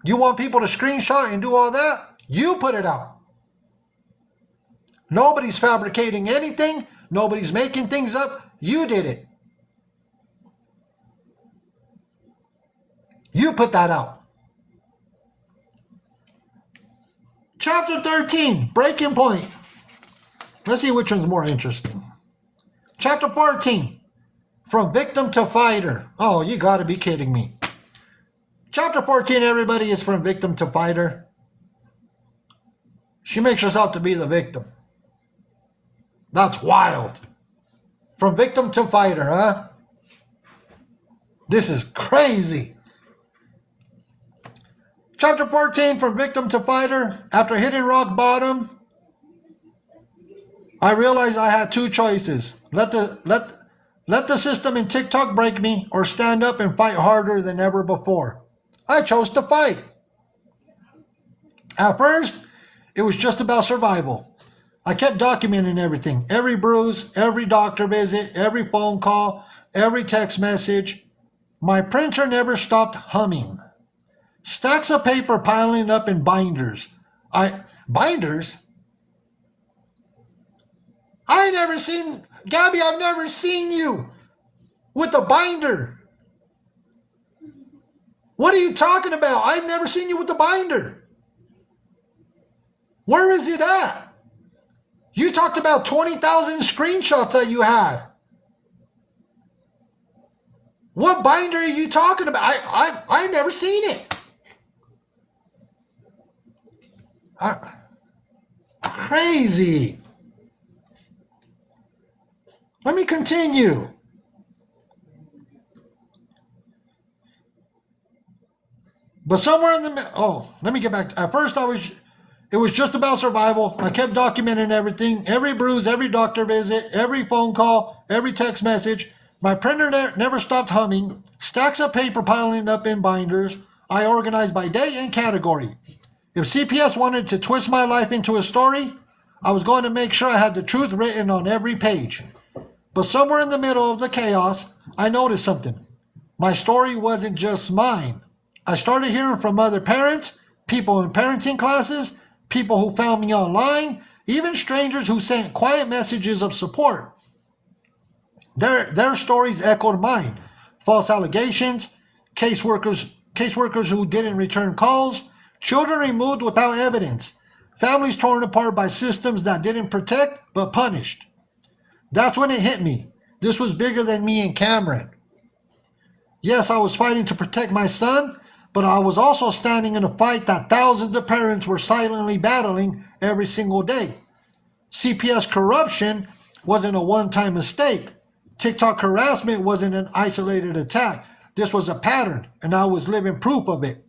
want people to screenshot and do all that, you put it out. Nobody's fabricating anything. Nobody's making things up. You did it. You put that out. Chapter 13, Breaking Point. Let's see which one's more interesting. Chapter 14, From Victim to Fighter. Oh, you gotta be kidding me. Chapter 14, everybody, is From Victim to Fighter. She makes herself to be the victim. That's wild. From victim to fighter, huh? This is crazy. Chapter 14, From Victim to Fighter. After hitting rock bottom, I realized I had two choices. Let the system in TikTok break me, or stand up and fight harder than ever before. I chose to fight. At first, it was just about survival. I kept documenting everything. Every bruise, every doctor visit, every phone call, every text message. My printer never stopped humming. Stacks of paper piling up in binders. Binders? Gabby, I've never seen you with a binder. What are you talking about? I've never seen you with a binder. Where is it at? You talked about 20,000 screenshots that you had. What binder are you talking about? I've never seen it. Crazy. Let me continue. But somewhere in the middle, let me get back. At first it was just about survival. I kept documenting everything, every bruise, every doctor visit, every phone call, every text message. My printer never stopped humming. Stacks of paper piling up in binders. I organized by day and category. If CPS wanted to twist my life into a story, I was going to make sure I had the truth written on every page. But somewhere in the middle of the chaos, I noticed something. My story wasn't just mine. I started hearing from other parents, people in parenting classes, people who found me online, even strangers who sent quiet messages of support. Their stories echoed mine. False allegations, caseworkers who didn't return calls, children removed without evidence, families torn apart by systems that didn't protect but punished. That's when it hit me. This was bigger than me and Cameron. Yes, I was fighting to protect my son, but I was also standing in a fight that thousands of parents were silently battling every single day. CPS corruption wasn't a one-time mistake. TikTok harassment wasn't an isolated attack. This was a pattern, and I was living proof of it.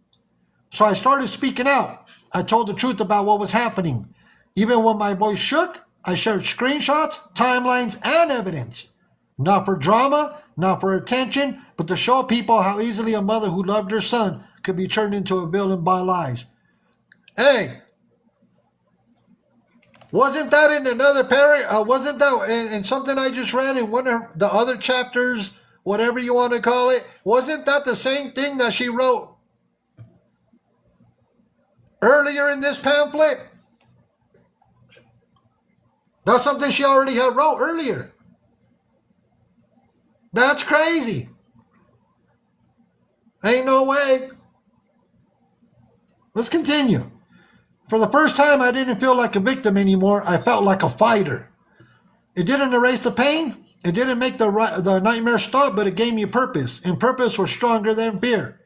So I started speaking out. I told the truth about what was happening. Even when my voice shook, I shared screenshots, timelines, and evidence. Not for drama, not for attention, but to show people how easily a mother who loved her son could be turned into a villain by lies. Hey, wasn't that in another paragraph? Wasn't that in something I just read in one of the other chapters, whatever you want to call it? Wasn't that the same thing that she wrote earlier in this pamphlet? That's something she already had wrote earlier. That's crazy. Ain't no way. Let's continue. For the first time, I didn't feel like a victim anymore. I felt like a fighter. It didn't erase the pain. It didn't make the nightmare stop, but it gave me purpose. And purpose was stronger than fear.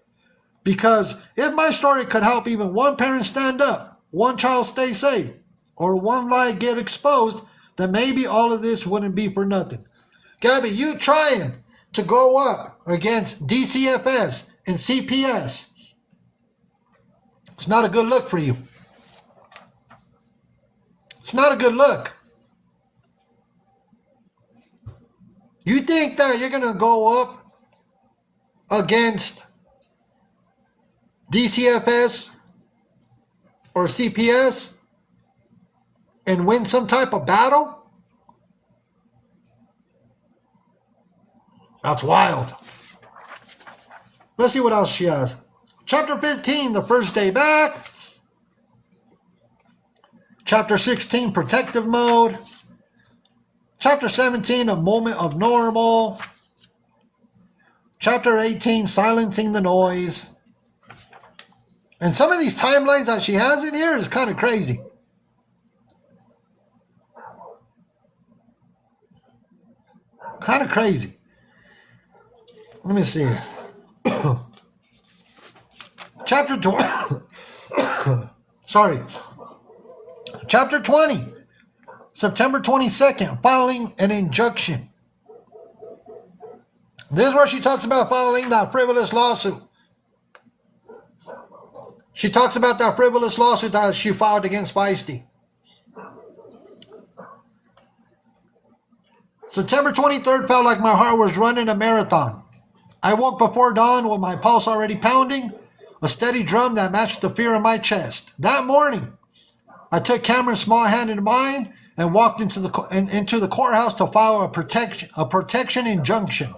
Because if my story could help even one parent stand up, one child stay safe, or one lie get exposed, then maybe all of this wouldn't be for nothing. Gabby, you trying to go up against DCFS and CPS. It's not a good look for you. It's not a good look. You think that you're going to go up against DCFS or CPS and win some type of battle? That's wild. Let's see what else she has. Chapter 15, the first day back. Chapter 16, protective mode. Chapter 17, a moment of normal. Chapter 18, silencing the noise. And some of these timelines that she has in here is kind of crazy. Kind of crazy. Let me see. Chapter 20. Sorry. Chapter 20. September 22nd. Filing an injunction. This is where she talks about filing that frivolous lawsuit. She talks about that frivolous lawsuit that she filed against Feisty. September 23rd felt like my heart was running a marathon. I woke before dawn with my pulse already pounding, a steady drum that matched the fear in my chest. That morning, I took Cameron's small hand in mine and walked into the courthouse to file a protection injunction.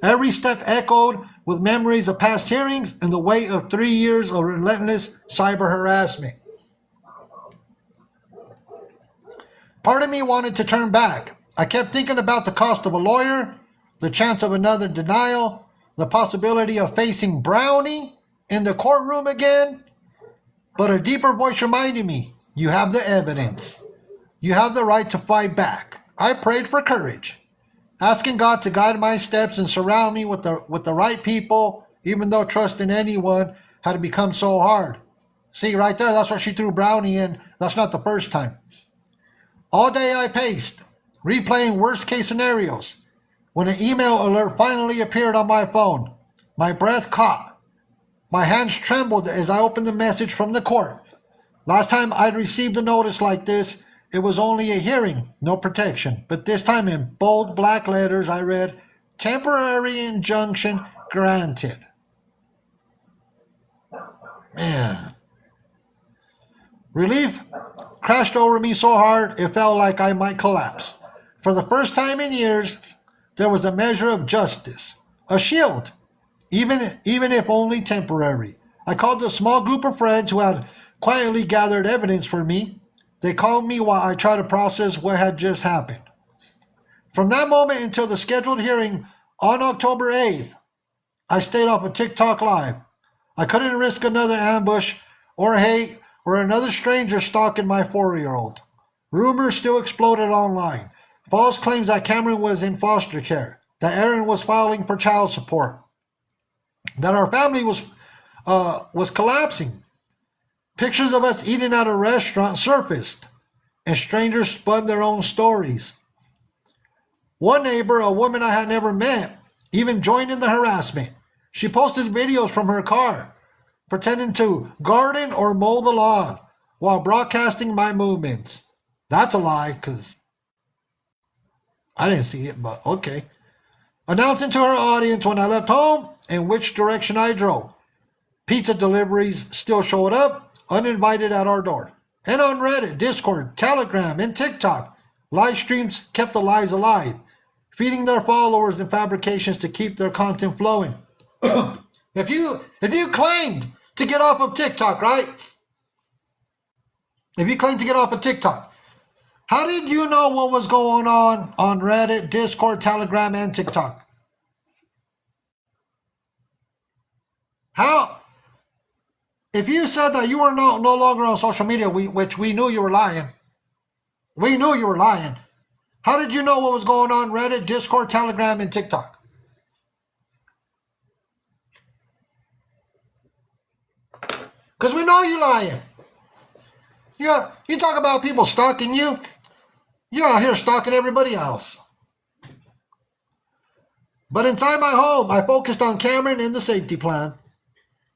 Every step echoed with memories of past hearings and the weight of 3 years of relentless cyber harassment. Part of me wanted to turn back. I kept thinking about the cost of a lawyer, the chance of another denial, the possibility of facing Brownie in the courtroom again. But a deeper voice reminded me, you have the evidence. You have the right to fight back. I prayed for courage, asking God to guide my steps and surround me with the right people, even though trusting anyone had become so hard. See, right there, that's where she threw Brownie in. That's not the first time. All day I paced, replaying worst-case scenarios. When an email alert finally appeared on my phone, my breath caught. My hands trembled as I opened the message from the court. Last time I'd received a notice like this, it was only a hearing, no protection. But this time in bold black letters I read, temporary injunction granted. Man. Relief crashed over me so hard it felt like I might collapse. For the first time in years, there was a measure of justice, a shield, even if only temporary. I called the small group of friends who had quietly gathered evidence for me. They called me while I tried to process what had just happened. From that moment until the scheduled hearing on October 8th, I stayed off of TikTok Live. I couldn't risk another ambush or hate or another stranger stalking my 4-year-old. Rumors still exploded online. False claims that Cameron was in foster care, that Aaron was filing for child support. that our family was collapsing. Pictures of us eating at a restaurant surfaced, and strangers spun their own stories. One neighbor, a woman I had never met, even joined in the harassment. She posted videos from her car, pretending to garden or mow the lawn while broadcasting my movements. That's a lie, because I didn't see it, but okay. Announcing to her audience when I left home and which direction I drove. Pizza deliveries still showed up, uninvited at our door. And on Reddit, Discord, Telegram, and TikTok, live streams kept the lies alive, feeding their followers and fabrications to keep their content flowing. If you claimed to get off of TikTok, right? If you claimed to get off of TikTok, how did you know what was going on Reddit, Discord, Telegram, and TikTok? How? If you said that you were no longer on social media, which we knew you were lying. We knew you were lying. How did you know what was going on Reddit, Discord, Telegram, and TikTok? Because we know you're lying. You talk about people stalking you. You're out here stalking everybody else. But inside my home, I focused on Cameron and the safety plan.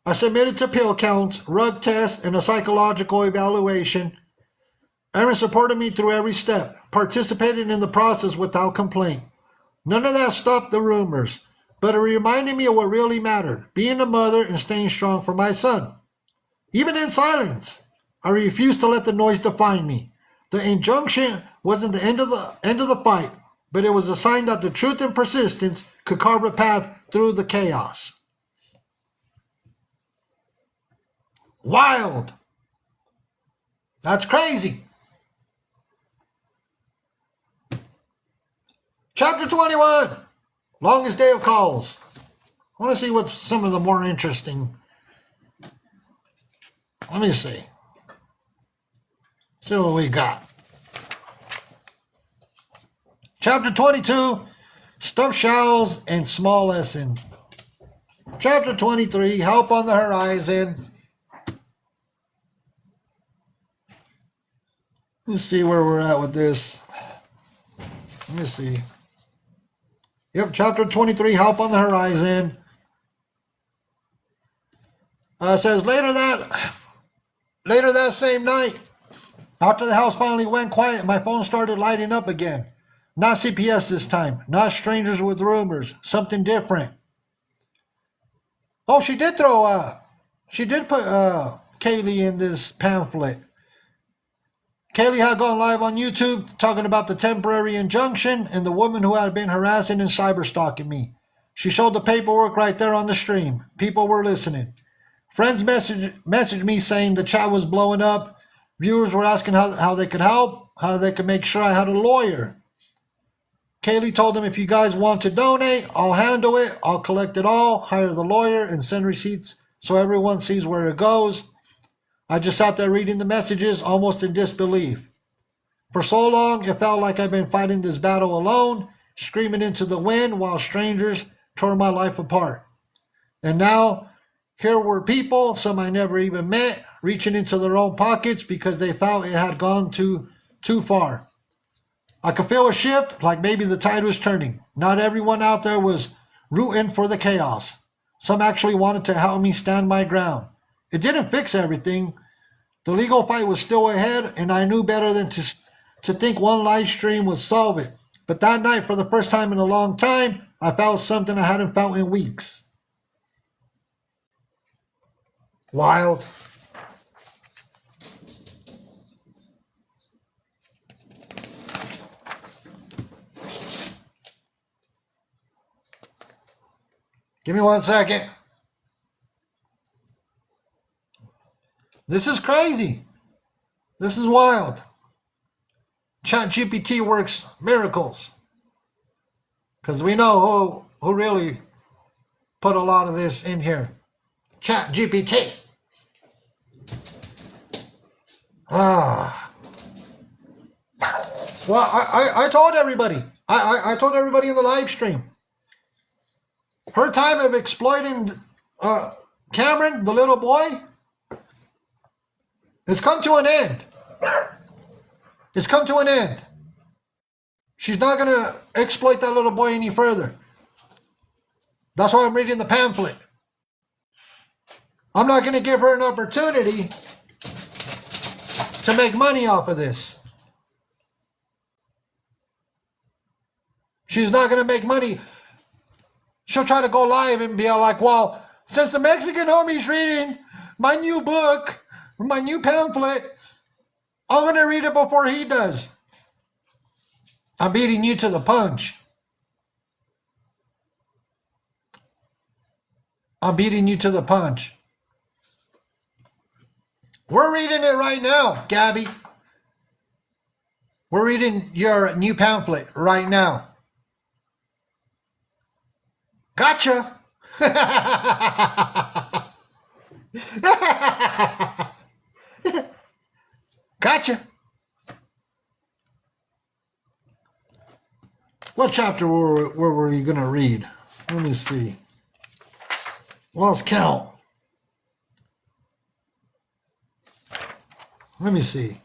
I submitted to pill counts, rug tests, and a psychological evaluation. Aaron supported me through every step, participated in the process without complaint. None of that stopped the rumors, but it reminded me of what really mattered, being a mother and staying strong for my son. Even in silence, I refused to let the noise define me. The injunction wasn't the end of the fight, but it was a sign that the truth and persistence could carve a path through the chaos. Wild. That's crazy. Chapter 21, longest day of calls. I want to see what's some of the more interesting. Let me see. See what we got. Chapter 22, stuffed shells and small lessons. Chapter 23, help on the horizon. Let's see where we're at with this. Let me see. Yep, chapter 23, help on the horizon. Says later that same night, after the house finally went quiet, my phone started lighting up again. Not CPS this time, not strangers with rumors, something different. Oh, she did put Kaylee in this pamphlet. Kaylee had gone live on YouTube talking about the temporary injunction and the woman who had been harassing and cyberstalking me. She showed the paperwork right there on the stream. People were listening. Friends messaged me saying the chat was blowing up. Viewers were asking how they could help, how they could make sure I had a lawyer. Kaylee told them, if you guys want to donate, I'll handle it. I'll collect it all, hire the lawyer, and send receipts so everyone sees where it goes. I just sat there reading the messages, almost in disbelief. For so long, it felt like I've been fighting this battle alone, screaming into the wind while strangers tore my life apart. And now, here were people, some I never even met, reaching into their own pockets because they felt it had gone too far. I could feel a shift, like maybe the tide was turning. Not everyone out there was rooting for the chaos. Some actually wanted to help me stand my ground. It didn't fix everything. The legal fight was still ahead, and I knew better than to think one live stream would solve it. But that night, for the first time in a long time, I felt something I hadn't felt in weeks. Wild. Give me 1 second. This is crazy. This is wild. ChatGPT works miracles. Because we know who really put a lot of this in here. ChatGPT. Well, I told everybody. I told everybody in the live stream. Her time of exploiting Cameron, the little boy, it's come to an end. It's come to an end. She's not going to exploit that little boy any further. That's why I'm reading the pamphlet. I'm not going to give her an opportunity to make money off of this. She's not going to make money. She'll try to go live and be all like, well, since the Mexican homie's reading my new book, my new pamphlet, I'm going to read it before he does. I'm beating you to the punch. I'm beating you to the punch. We're reading it right now, Gabby. We're reading your new pamphlet right now. Gotcha. Gotcha. What chapter were you going to read? Let me see. Lost count. Let me see.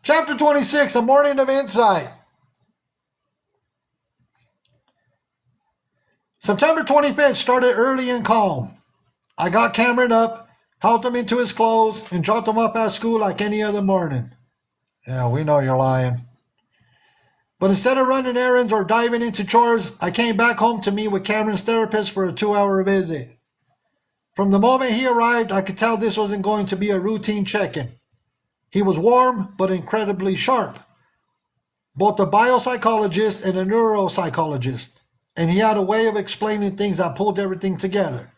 Chapter 26, A Morning of Insight. September 25th started early and calm. I got Cameron up, helped him into his clothes, and dropped him off at school like any other morning. Yeah, we know you're lying. But instead of running errands or diving into chores, I came back home to meet with Cameron's therapist for a 2-hour visit. From the moment he arrived, I could tell this wasn't going to be a routine check-in. He was warm, but incredibly sharp. Both a biopsychologist and a neuropsychologist. And he had a way of explaining things that pulled everything together.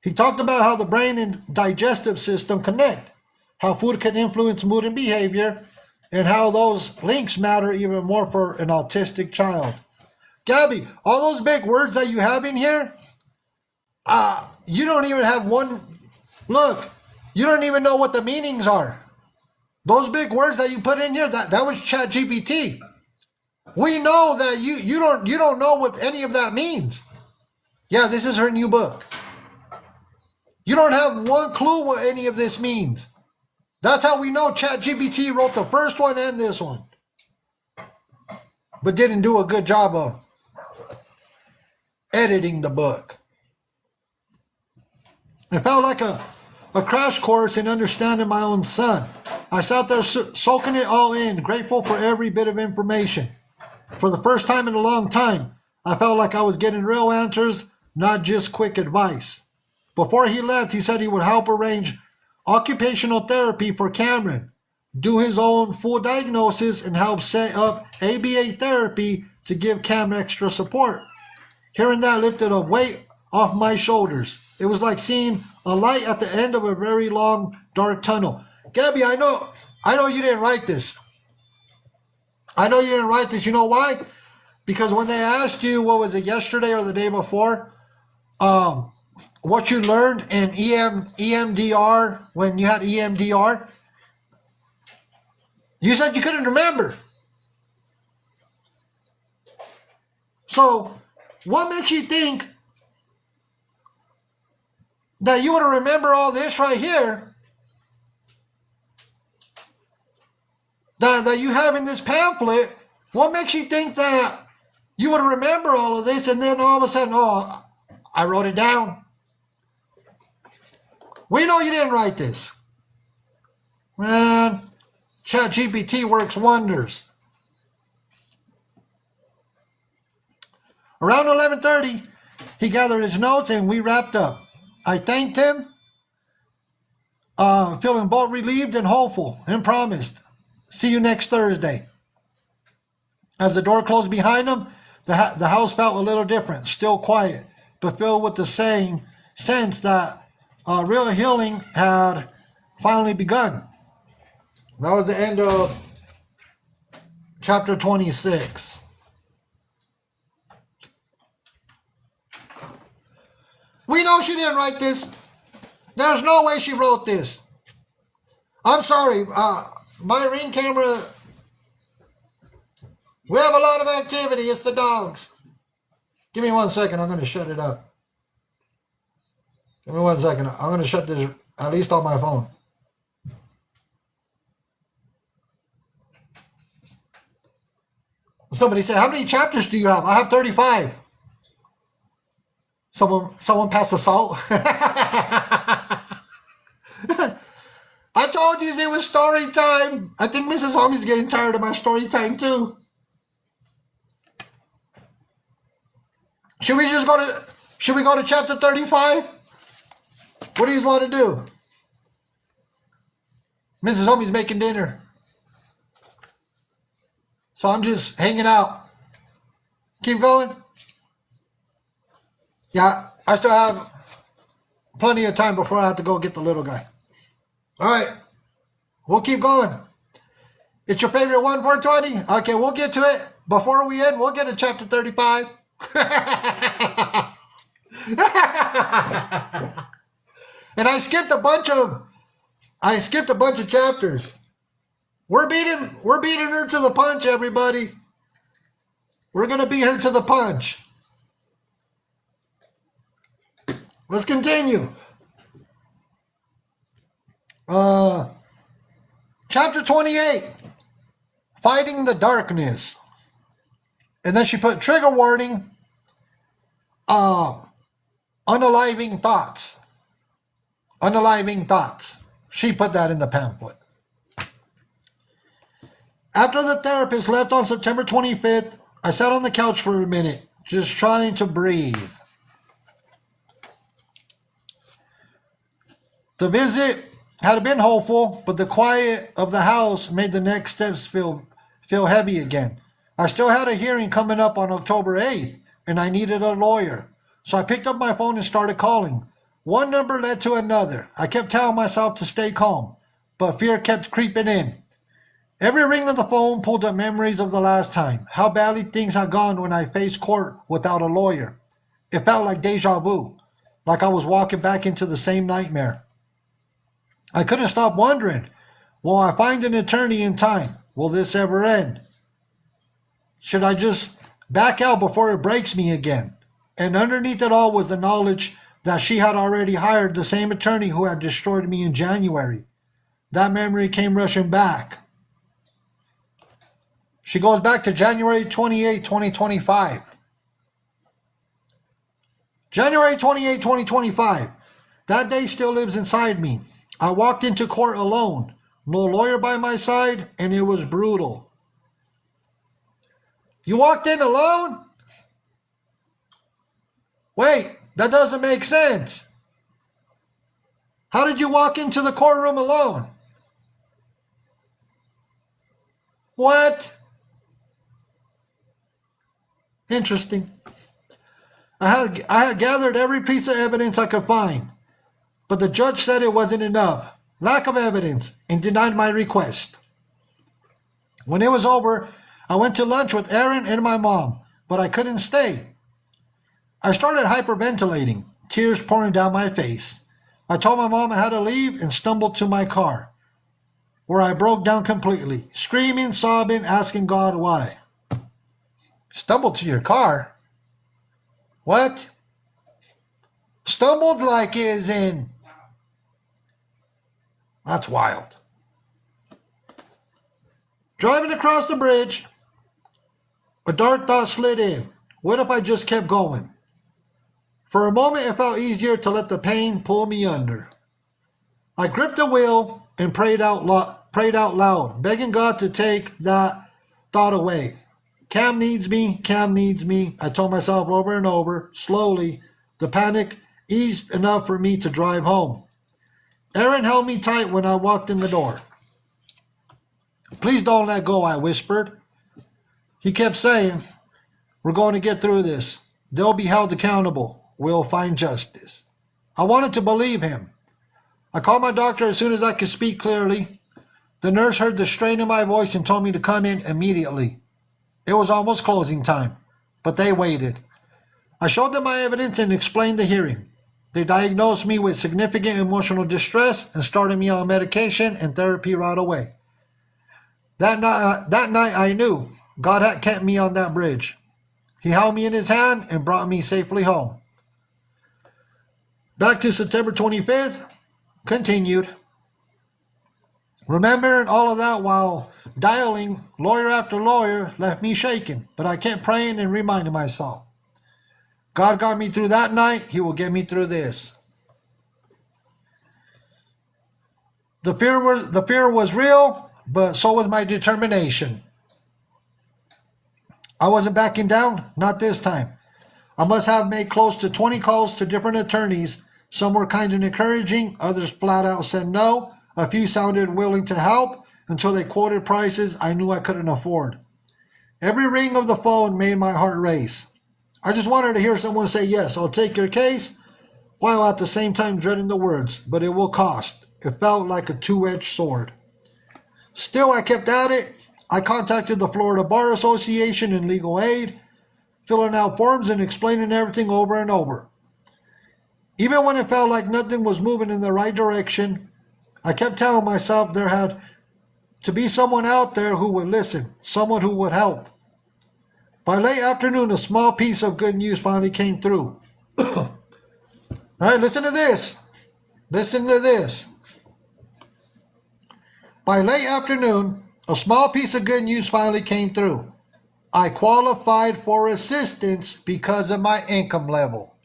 He talked about how the brain and digestive system connect, how food can influence mood and behavior, and how those links matter even more for an autistic child. Gabby, all those big words that you have in here, you don't even have one. Look, you don't even know what the meanings are. Those big words that you put in here, that was ChatGPT. We know that you don't know what any of that means. Yeah, this is her new book. You don't have one clue what any of this means. That's how we know ChatGPT wrote the first one and this one, but didn't do a good job of editing the book. It felt like a crash course in understanding my own son. I sat there soaking it all in, grateful for every bit of information. For the first time in a long time, I felt like I was getting real answers, not just quick advice. Before he left, he said he would help arrange occupational therapy for Cameron, do his own full diagnosis, and help set up ABA therapy to give Cam extra support. Hearing that lifted a weight off my shoulders. It was like seeing a light at the end of a very long, dark tunnel. Gabby, I know you didn't write this. I know you didn't write this. You know why? Because when they asked you, what was it, yesterday or the day before, what you learned in EMDR, when you had EMDR, you said you couldn't remember. So, what makes you think that you would remember all this right here that you have in this pamphlet? What makes you think that you would remember all of this and then all of a sudden, oh, I wrote it down? We know you didn't write this. Man, ChatGPT works wonders. Around 11:30, he gathered his notes and we wrapped up. I thanked him, feeling both relieved and hopeful, and promised, see you next Thursday. As the door closed behind him, the house felt a little different, still quiet, but filled with the same sense that real healing had finally begun. That was the end of chapter 26. We know she didn't write this. There's no way she wrote this. I'm sorry. My Ring camera, we have a lot of activity. It's the dogs. Give me 1 second. I'm going to shut it up. Give me 1 second. I'm going to shut this at least on my phone. Somebody said, how many chapters do you have? I have 35. Someone passed the salt. I told you it was story time. I think Mrs. Homie's getting tired of my story time too. Should we go to chapter 35? What do you want to do? Mrs. Homie's making dinner. So I'm just hanging out. Keep going. Yeah, I still have plenty of time before I have to go get the little guy. All right, we'll keep going. It's your favorite 1-4-20? Okay, we'll get to it. Before we end, we'll get to chapter 35. And I skipped a bunch of chapters. We're beating her to the punch, everybody. We're gonna beat her to the punch. Let's continue. Chapter 28, Fighting the Darkness. And then she put trigger warning, unaliving thoughts. Unaliving thoughts. She put that in the pamphlet. After the therapist left on September 25th, I sat on the couch for a minute, just trying to breathe. The visit had been hopeful, but the quiet of the house made the next steps feel heavy again. I still had a hearing coming up on October 8th, and I needed a lawyer. So I picked up my phone and started calling. One number led to another. I kept telling myself to stay calm, but fear kept creeping in. Every ring of the phone pulled up memories of the last time, how badly things had gone when I faced court without a lawyer. It felt like deja vu, like I was walking back into the same nightmare. I couldn't stop wondering, will I find an attorney in time? Will this ever end? Should I just back out before it breaks me again? And underneath it all was the knowledge that she had already hired the same attorney who had destroyed me in January. That memory came rushing back. She goes back to January 28, 2025. January 28, 2025. That day still lives inside me. I walked into court alone. No lawyer by my side, and it was brutal. You walked in alone? Wait, that doesn't make sense. How did you walk into the courtroom alone? What? Interesting. I had gathered every piece of evidence I could find, but the judge said it wasn't enough. Lack of evidence, and denied my request. When it was over, I went to lunch with Aaron and my mom, but I couldn't stay. I started hyperventilating, tears pouring down my face. I told my mom I had to leave and stumbled to my car, where I broke down completely, screaming, sobbing, asking God why. Stumbled to your car? What? Stumbled like is in... That's wild. Driving across the bridge, a dark thought slid in. What if I just kept going? For a moment, it felt easier to let the pain pull me under. I gripped the wheel and prayed out loud, begging God to take that thought away. Cam needs me, Cam needs me, I told myself over and over. Slowly, the panic eased enough for me to drive home. Aaron held me tight when I walked in the door. Please don't let go, I whispered. He kept saying, we're going to get through this. They'll be held accountable. We'll find justice. I wanted to believe him. I called my doctor as soon as I could speak clearly. The nurse heard the strain in my voice and told me to come in immediately. It was almost closing time, but they waited. I showed them my evidence and explained the hearing. They diagnosed me with significant emotional distress and started me on medication and therapy right away. That night I knew God had kept me on that bridge. He held me in his hand and brought me safely home. Back to September 25th, continued. Remembering all of that while dialing lawyer after lawyer left me shaken, but I kept praying and reminding myself, God got me through that night, he will get me through this. The fear was real, but so was my determination. I wasn't backing down, not this time. I must have made close to 20 calls to different attorneys. Some were kind and encouraging, others flat out said no. A few sounded willing to help until they quoted prices I knew I couldn't afford. Every ring of the phone made my heart race. I just wanted to hear someone say, yes, I'll take your case, while at the same time dreading the words, but it will cost. It felt like a two-edged sword. Still, I kept at it. I contacted the Florida Bar Association and legal aid, filling out forms and explaining everything over and over. Even when it felt like nothing was moving in the right direction, I kept telling myself there had to be someone out there who would listen, someone who would help. By late afternoon, a small piece of good news finally came through. All right, listen to this. Listen to this. By late afternoon, a small piece of good news finally came through. I qualified for assistance because of my income level.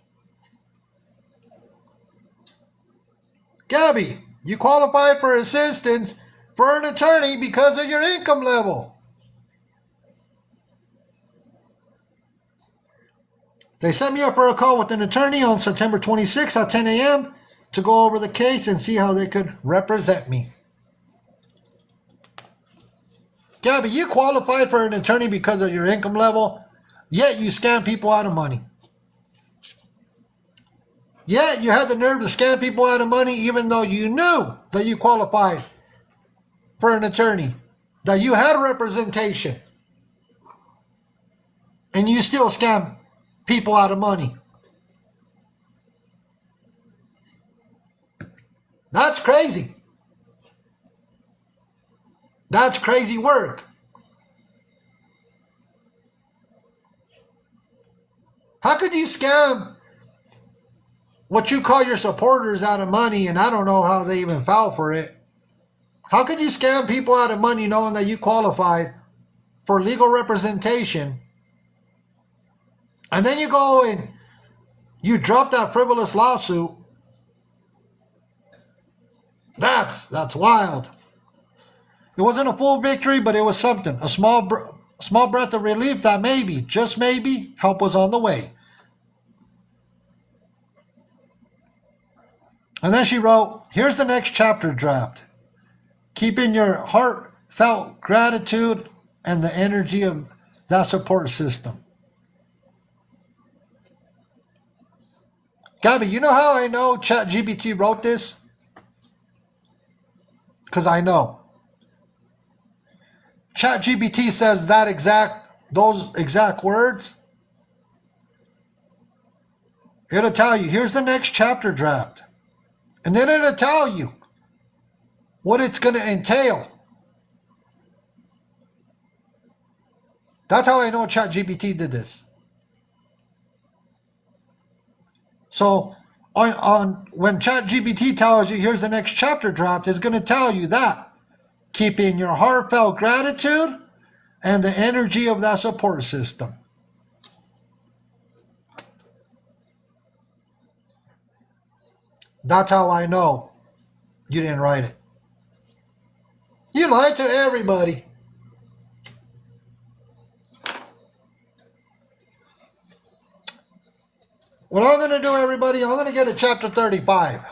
Gabby, you qualified for assistance for an attorney because of your income level. They set me up for a call with an attorney on September 26th at 10 a.m. to go over the case and see how they could represent me. Gabby, you qualified for an attorney because of your income level, yet you scam people out of money. Yet you had the nerve to scam people out of money even though you knew that you qualified for an attorney, that you had representation, and you still scam people out of money. That's crazy. That's crazy work. How could you scam what you call your supporters out of money, and I don't know how they even fell for it? How could you scam people out of money knowing that you qualified for legal representation, and then you go and you drop that frivolous lawsuit? That's wild. It wasn't a full victory, but it was something. A small breath of relief that maybe, just maybe, help was on the way. And then she wrote, here's the next chapter draft. Keeping your heartfelt gratitude and the energy of that support system. Gabby, you know how I know ChatGPT wrote this? Because I know. ChatGPT says those exact words. It'll tell you, here's the next chapter draft. And then it'll tell you what it's going to entail. That's how I know ChatGPT did this. So when ChatGPT tells you here's the next chapter draft, it's going to tell you that. Keeping your heartfelt gratitude and the energy of that support system. That's how I know you didn't write it. You lied to everybody. What I'm going to do, everybody, I'm going to get to chapter 35.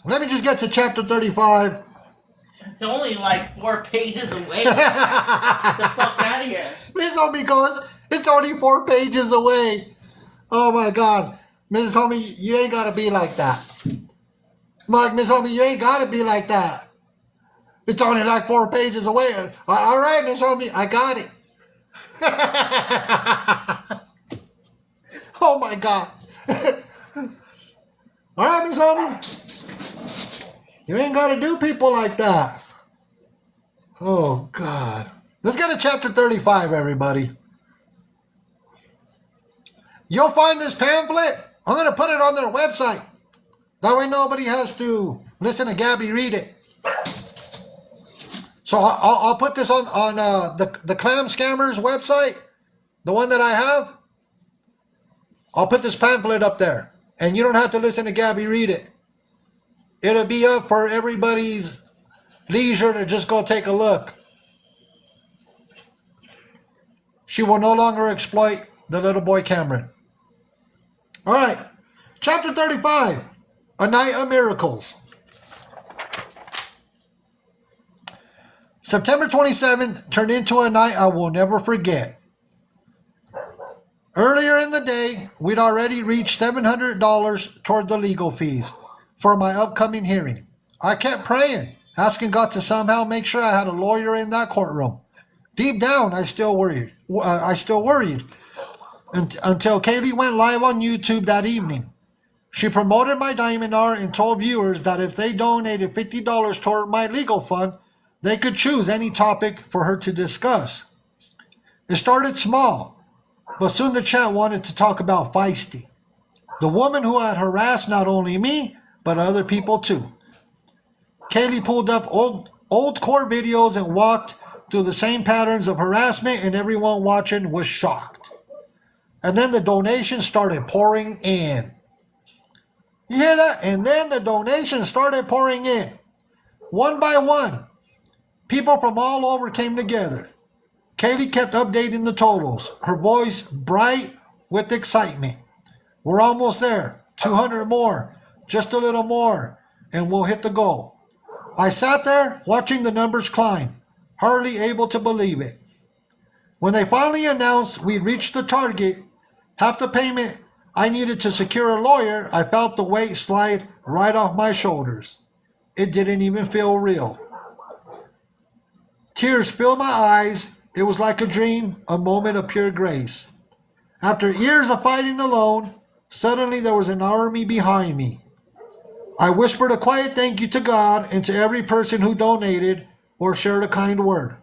Let me just get to chapter 35. It's only like 4 pages away. Get the fuck out of here. Please don't, because it's only 4 pages away. Oh my God. Mrs. Homie, you ain't got to be like that. Mike, Miss Homie, you ain't got to be like that. It's only like 4 pages away. All right, Miss Homie, I got it. Oh my God. All right, Miss Homie. You ain't got to do people like that. Oh, God. Let's get to chapter 35, everybody. You'll find this pamphlet I'm going to put it on their website. That way nobody has to listen to Gabby read it. So I'll put this on the Clam Scammers website, the one that I have. I'll put this pamphlet up there. And you don't have to listen to Gabby read it. It'll be up for everybody's leisure to just go take a look. She will no longer exploit the little boy Cameron. All right. Chapter 35, A Night of Miracles. September 27th turned into a night I will never forget. Earlier in the day, we'd already reached $700 toward the legal fees for my upcoming hearing. I kept praying, asking God to somehow make sure I had a lawyer in that courtroom. Deep down, I still worried. Until Kaylee went live on YouTube that evening. She promoted my Diamond Hour and told viewers that if they donated $50 toward my legal fund, they could choose any topic for her to discuss. It started small, but soon the chat wanted to talk about Feisty, the woman who had harassed not only me, but other people too. Kaylee pulled up old core videos and walked through the same patterns of harassment, and everyone watching was shocked. And then the donations started pouring in. You hear that? And then the donations started pouring in. One by one, people from all over came together. Kaylee kept updating the totals, her voice bright with excitement. We're almost there. 200 more. Just a little more. And we'll hit the goal. I sat there watching the numbers climb, hardly able to believe it. When they finally announced we reached the target, half the payment I needed to secure a lawyer, I felt the weight slide right off my shoulders. It didn't even feel real. Tears filled my eyes. It was like a dream, a moment of pure grace. After years of fighting alone, suddenly there was an army behind me. I whispered a quiet thank you to God and to every person who donated or shared a kind word.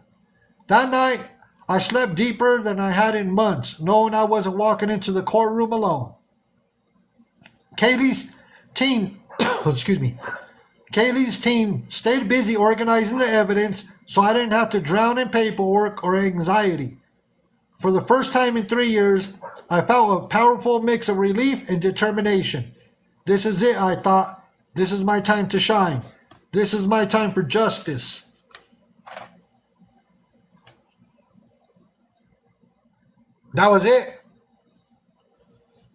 That night, I slept deeper than I had in months, knowing I wasn't walking into the courtroom alone. Kaylee's team, Kaylee's team stayed busy organizing the evidence so I didn't have to drown in paperwork or anxiety. For the first time in 3 years, I felt a powerful mix of relief and determination. This is it, I thought. This is my time to shine. This is my time for justice. That was it.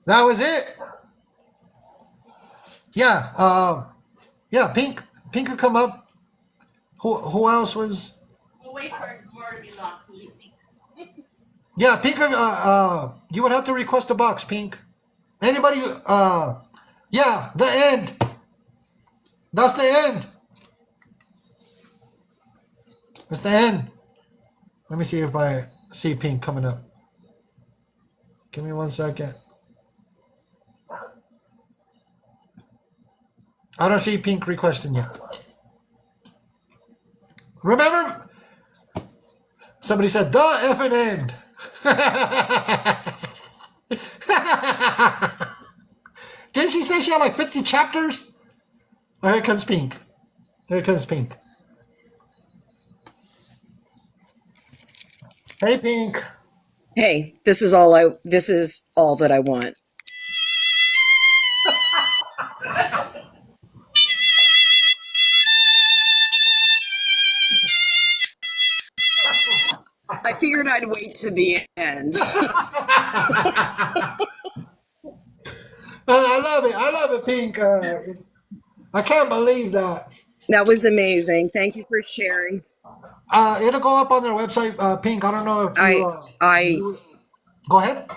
That was it. Yeah, Pink could come up. Who else was? We'll wait for more to be locked. Yeah, Pink, you would have to request a box, Pink. Anybody, yeah, the end. That's the end. It's the end. Let me see if I see Pink coming up. Give me 1 second. I don't see Pink requesting yet. Remember? Somebody said, the effing end. Didn't she say she had like 50 chapters? Oh, here comes Pink. Here comes Pink. Hey, Pink. Hey, this is all that I want. I figured I'd wait to the end. I love it. I love it, Pink. I can't believe that. That was amazing. Thank you for sharing. It'll go up on their website, Pink. I don't know if you... Go ahead.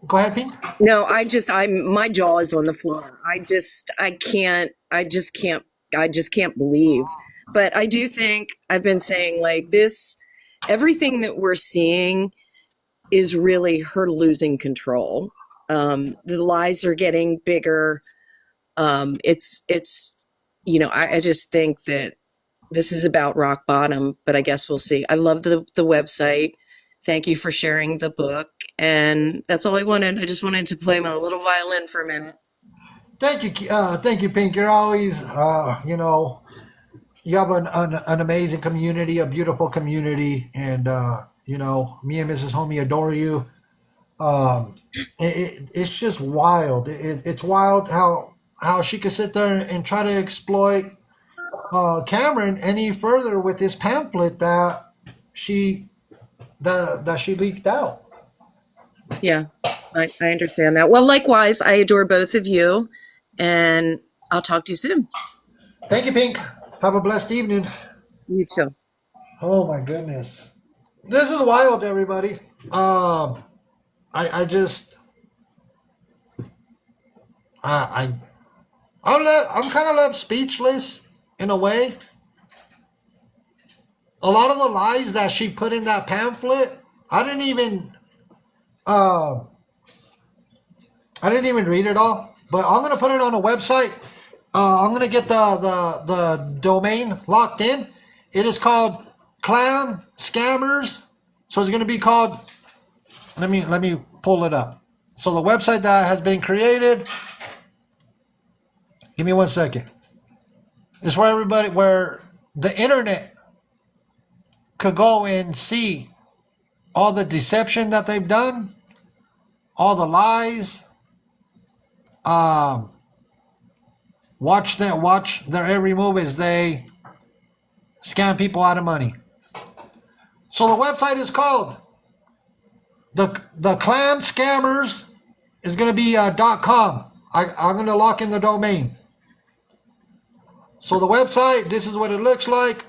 Go ahead, Pink. No, my jaw is on the floor. I just can't believe. But I do think I've been saying like this, everything that we're seeing is really her losing control. The lies are getting bigger. It's I just think that this is about rock bottom, but I guess we'll see. I love the website. Thank you for sharing the book. And that's all I wanted. I just wanted to play my little violin for a minute. Thank you, Pink. You're always, you have an amazing community, a beautiful community, and me and Mrs. Homie adore you. It's just wild. It's wild how she could sit there and try to exploit Cameron any further with this pamphlet that she leaked out. Yeah, I understand that. Well, likewise, I adore both of you, and I'll talk to you soon. Thank you, Pink. Have a blessed evening. You too. Oh my goodness, this is wild, everybody. I'm kind of left speechless in a way. A lot of the lies that she put in that pamphlet, I didn't even read it all. But I'm gonna put it on a website. I'm gonna get the domain locked in. It is called Clam Scammers. So it's gonna be called. Let me pull it up. So the website that has been created. Give me 1 second. It's where the internet could go and see all the deception that they've done, all the lies. Watch their every move as they scam people out of money. So the website is called the Clam Scammers is going to be .com. I'm going to lock in the domain. So the website, this is what it looks like.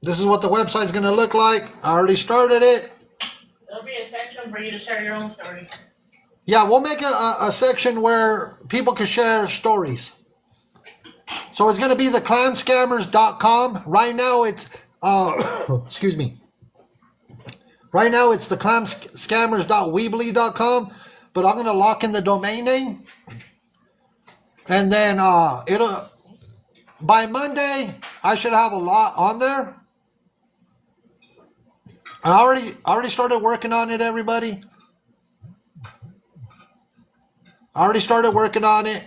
This is what the website's going to look like. I already started it. There'll be a section for you to share your own stories. Yeah, we'll make a section where people can share stories. So it's going to be the clamscammers.com. Right now it's, excuse me. Right now it's the clamscammers.weebly.com, but I'm going to lock in the domain name. And then by Monday, I should have a lot on there. I already started working on it, everybody. I already started working on it.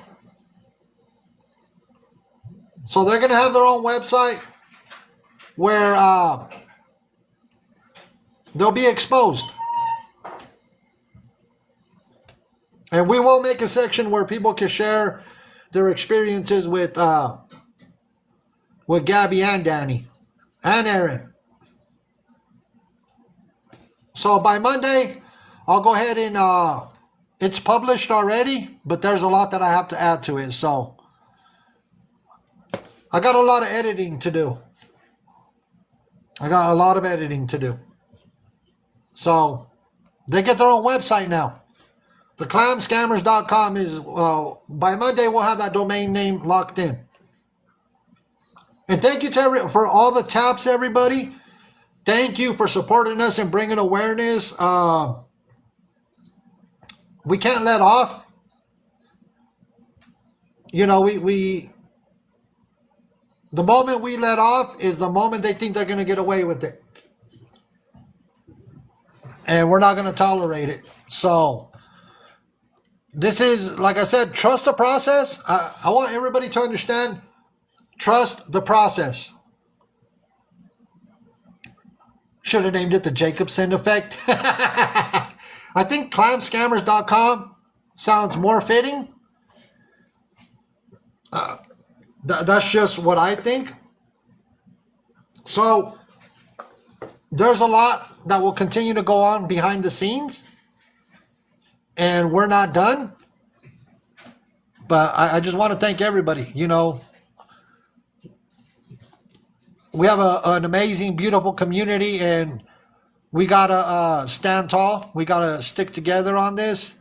So they're going to have their own website where they'll be exposed. And we will make a section where people can share their experiences with Gabby and Danny and Aaron. So by Monday, I'll go ahead and it's published already, but there's a lot that I have to add to it. So I got a lot of editing to do. So they get their own website now. The clamscammers.com is, by Monday, we'll have that domain name locked in. And thank you for all the taps, everybody. Thank you for supporting us and bringing awareness. We can't let off. You know, the moment we let off is the moment they think they're going to get away with it. And we're not going to tolerate it. So this is, like I said, trust the process. I want everybody to understand, trust the process. Should have named it the Jacobson effect. I think clamscammers.com sounds more fitting. That's just what I think. So there's a lot that will continue to go on behind the scenes. And we're not done. But I just want to thank everybody. You know, we have an amazing, beautiful community, and we got to stand tall. We got to stick together on this.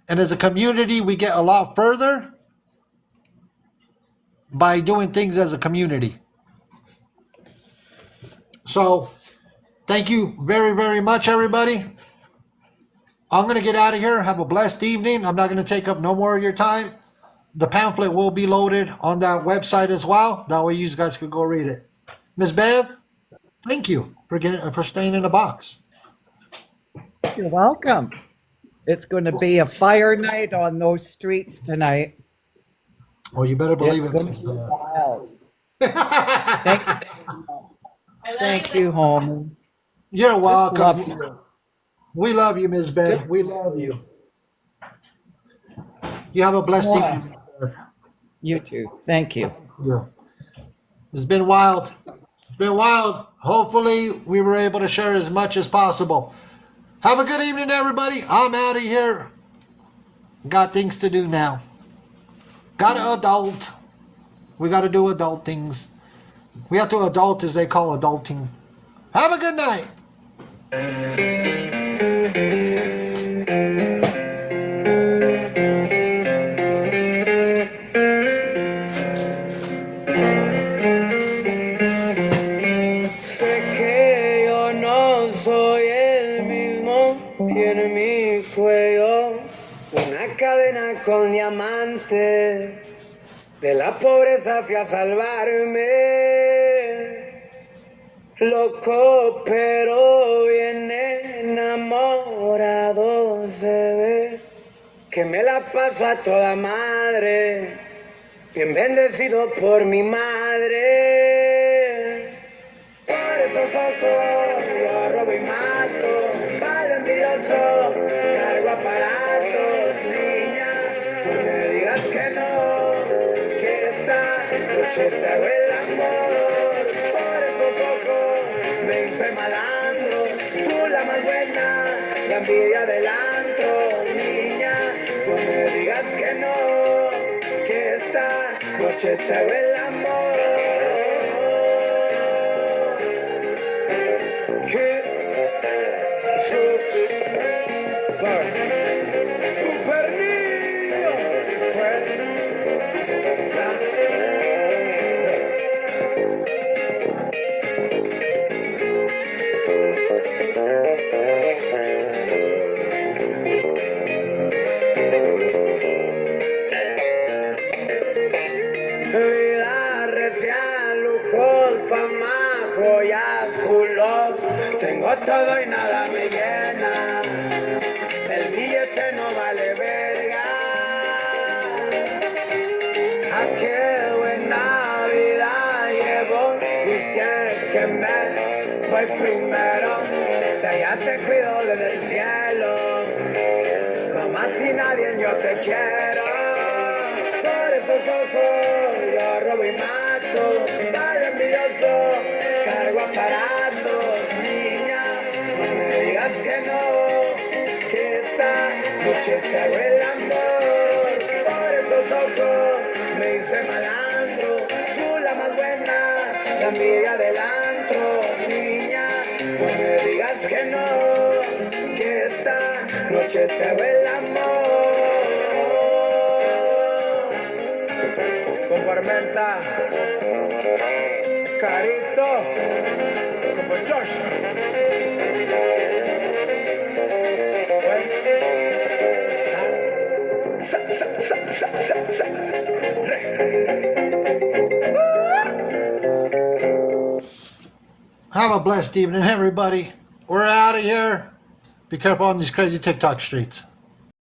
And as a community, we get a lot further by doing things as a community. So thank you very, very much, everybody. I'm going to get out of here. Have a blessed evening. I'm not going to take up no more of your time. the pamphlet will be loaded on that website as well. That way you guys could go read it. Miss Bev, thank you for staying in the box. You're welcome. It's going to be a fire night on those streets tonight. Well, you better believe It's it. going to be wild. Thank I love Thank you. you, Holman. You're welcome. Love you. We love you, Miss Bev. We love you. You have a blessed Mwah. evening. You too. Thank you. Yeah. It's been wild. It's been wild. Hopefully, we were able to share as much as possible. Have a good evening, everybody. I'm out of here. Got things to do now. Got to adult. We got to do adult things. We have to adult as they call adulting. Have a good night. Sé que yo no soy el mismo y en mi cuello una cadena con diamantes. De la pobreza fui a salvarme, loco pero bien enamorado se ve, que me la paso a toda madre, bien bendecido por mi madre. Por esos ojos yo robo y mato, mal envidioso, cargo aparatos, niña, no me digas que no, que esta noche te hago el amor. Por esos ojos me hice malandro, tú la más buena, la envidia del antro, niña, no me digas que no, que esta noche te hago el amor. Super niño vida recia, lujos, fama, joyas, culos. Tengo todo y nada me llena. El billete no vale verga. ¿A qué buena vida llevo? Y si es que me voy primero, de allá te cuido desde el cielo. Como a ti nadie yo te quiero. Por esos ojos yo robo y mato, mal envidioso, cargo aparatos, niña, no me digas que no, que esta noche te hago el amor. Por esos ojos me hice malandro, tú la más buena, la envidia del antro, niña, no me digas que no, que esta noche te hago el amor. Con Tormenta, Carito, como Josh. Have a blessed evening, everybody. We're out of here. Be careful on these crazy TikTok streets.